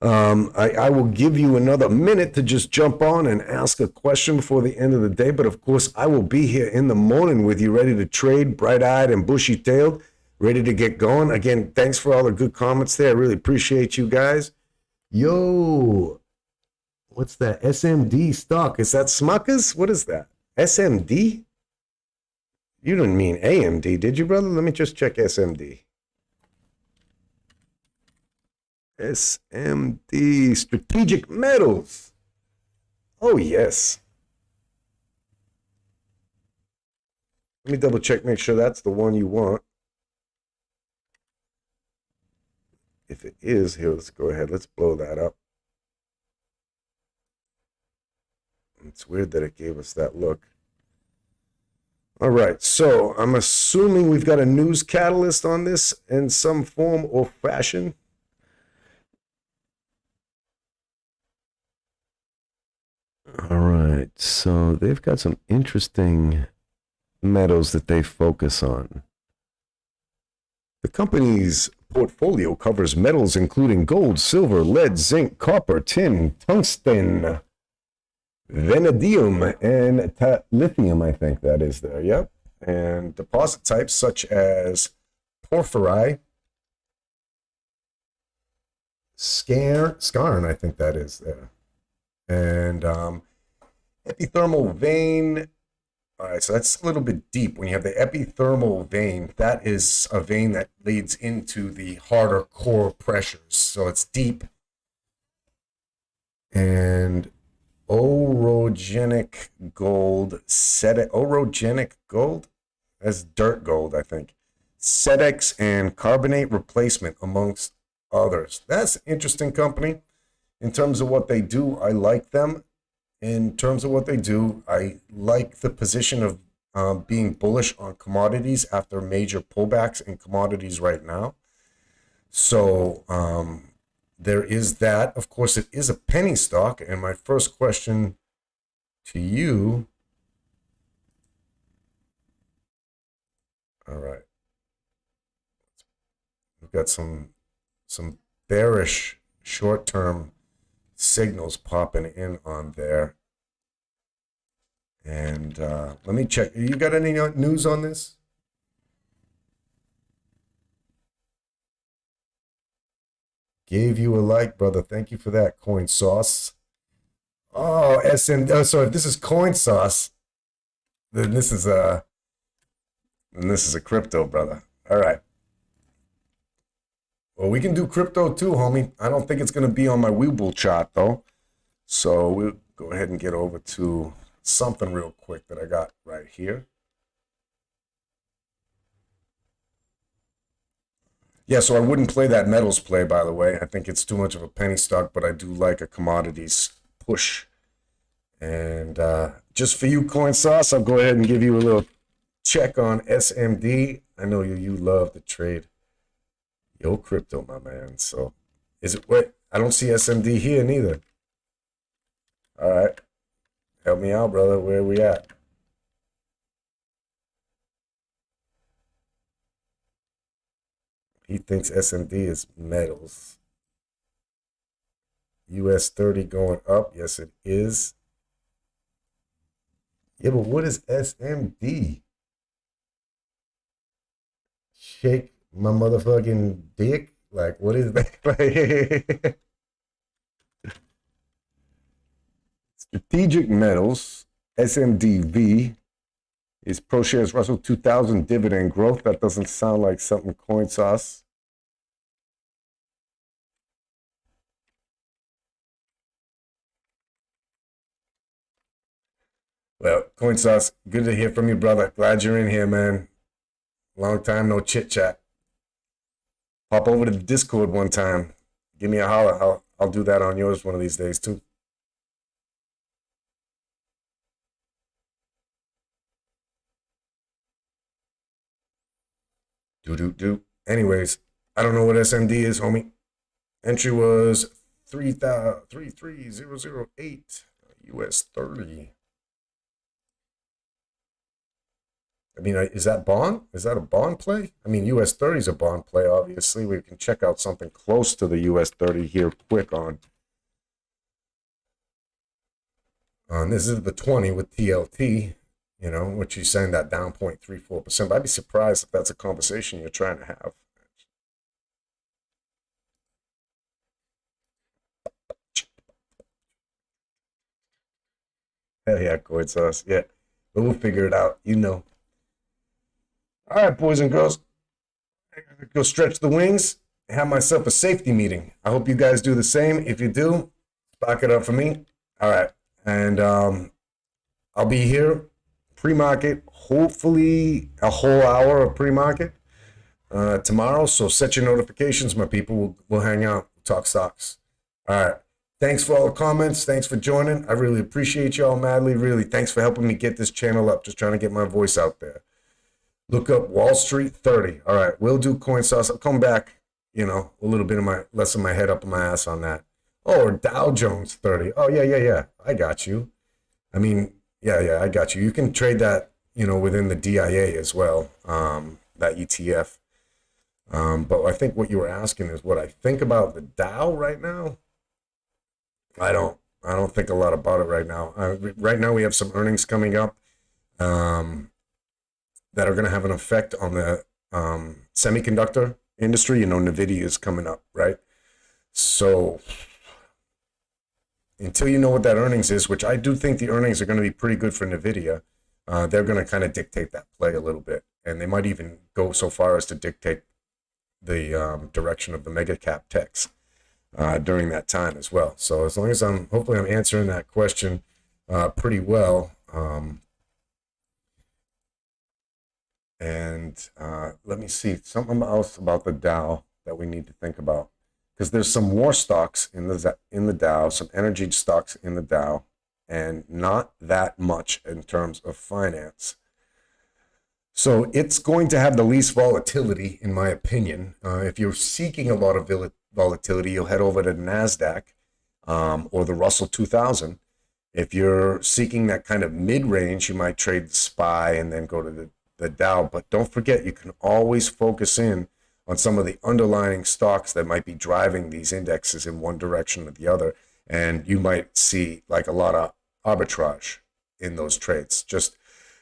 I will give you another minute to just jump on and ask a question before the end of the day. But of course, I will be here in the morning with you, ready to trade, bright-eyed and bushy-tailed, ready to get going. Again, thanks for all the good comments there. I really appreciate you guys. Yo, what's that? SMD stock. Is that Smuckers? What is that? SMD? You didn't mean AMD, did you, brother? Let me just check SMD. SMD, Strategic Metals. Oh, yes. Let me double check, make sure that's the one you want. If it is, here, let's go ahead. Let's blow that up. It's weird that it gave us that look. All right, so I'm assuming we've got a news catalyst on this in some form or fashion. All right, so they've got some interesting metals that they focus on. The company's portfolio covers metals including gold, silver, lead, zinc, copper, tin, tungsten, vanadium, and lithium, I think that is there, yep. And deposit types such as porphyry, skarn, I think that is there. And epithermal vein. All right, so that's a little bit deep. When you have the epithermal vein, that is a vein that leads into the harder core pressures. So it's deep. And orogenic gold, orogenic gold? That's dirt gold, I think. SEDEX and carbonate replacement, amongst others. That's an interesting company. In terms of what they do, I like them. In terms of what they do, I like the position of being bullish on commodities after major pullbacks in commodities right now. So there is that. Of course, it is a penny stock. And my first question to you. All right. We've got some bearish short-term signals popping in on there. And let me check. You got any news on this? Gave you a like, brother. Thank you for that, Coin Sauce. Oh, so if this is Coin Sauce, then this is a crypto, brother. All right. Well, we can do crypto too, homie. I don't think it's going to be on my Webull chart, though. So we'll go ahead and get over to something real quick that I got right here. Yeah, so I wouldn't play that metals play, by the way. I think it's too much of a penny stock, but I do like a commodities push. And just for you, Coin Sauce, I'll go ahead and give you a little check on SMD. I know you love to trade your crypto, my man. So is it what? I don't see SMD here neither. All right. Help me out, brother. Where are we at? He thinks SMD is metals. US 30 going up. Yes, it is. Yeah, but what is SMD? Shake my motherfucking dick? Like, what is that? Strategic Metals, SMDV, is ProShares Russell 2000 dividend growth. That doesn't sound like something Coin Sauce. Well, Coin Sauce, good to hear from you, brother. Glad you're in here, man. Long time no chit chat. Pop over to the Discord one time. Give me a holler. I'll do that on yours one of these days too. Anyways, I don't know what SMD is, homie. Entry was 33008 US 30. I mean, is that bond? Is that a bond play? I mean, US 30 is a bond play, obviously. We can check out something close to the US 30 here quick on. This is the 20 with TLT, you know, which is saying that down 0.34%. But I'd be surprised if that's a conversation you're trying to have. Hell yeah, Coin Sauce. Yeah, but we'll figure it out, you know. All right, boys and girls, go stretch the wings, have myself a safety meeting. I hope you guys do the same. If you do, spark it up for me. All right, and I'll be here pre-market, hopefully a whole hour of pre-market tomorrow. So set your notifications, my people. We'll hang out, talk stocks. All right. Thanks for all the comments. Thanks for joining. I really appreciate y'all madly. Really, thanks for helping me get this channel up. Just trying to get my voice out there. Look up Wall Street 30. All right, we'll do Coin Sauce. I'll come back, you know, a little bit of less of my head up my ass on that. Oh, or Dow Jones 30. Oh, yeah. I got you. I mean, yeah, I got you. You can trade that, you know, within the DIA as well, that ETF. But I think what you were asking is what I think about the Dow right now. I don't think a lot about it right now. Right now we have some earnings coming up. That are going to have an effect on the semiconductor industry. You know, NVIDIA is coming up, right? So until you know what that earnings is, which I do think the earnings are going to be pretty good for NVIDIA, they're going to kind of dictate that play a little bit. And they might even go so far as to dictate the direction of the mega cap techs during that time as well. So as long as hopefully I'm answering that question pretty well. And let me see something else about the Dow that we need to think about, because there's some war stocks in the Dow, some energy stocks in the Dow, and not that much in terms of finance. So it's going to have the least volatility, in my opinion. If you're seeking a lot of volatility, you'll head over to NASDAQ or the Russell 2000. If you're seeking that kind of mid-range, you might trade the SPY and then go to the Dow. But don't forget, you can always focus in on some of the underlying stocks that might be driving these indexes in one direction or the other. And you might see like a lot of arbitrage in those trades. Just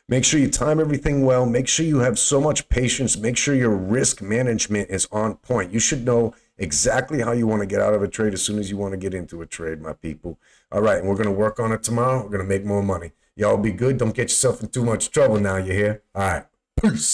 make sure you time everything well. Make sure you have so much patience. Make sure your risk management is on point. You should know exactly how you want to get out of a trade as soon as you want to get into a trade, my people. All right, and we're going to work on it tomorrow. We're going to make more money. Y'all be good. Don't get yourself in too much trouble now, you hear? All right, peace.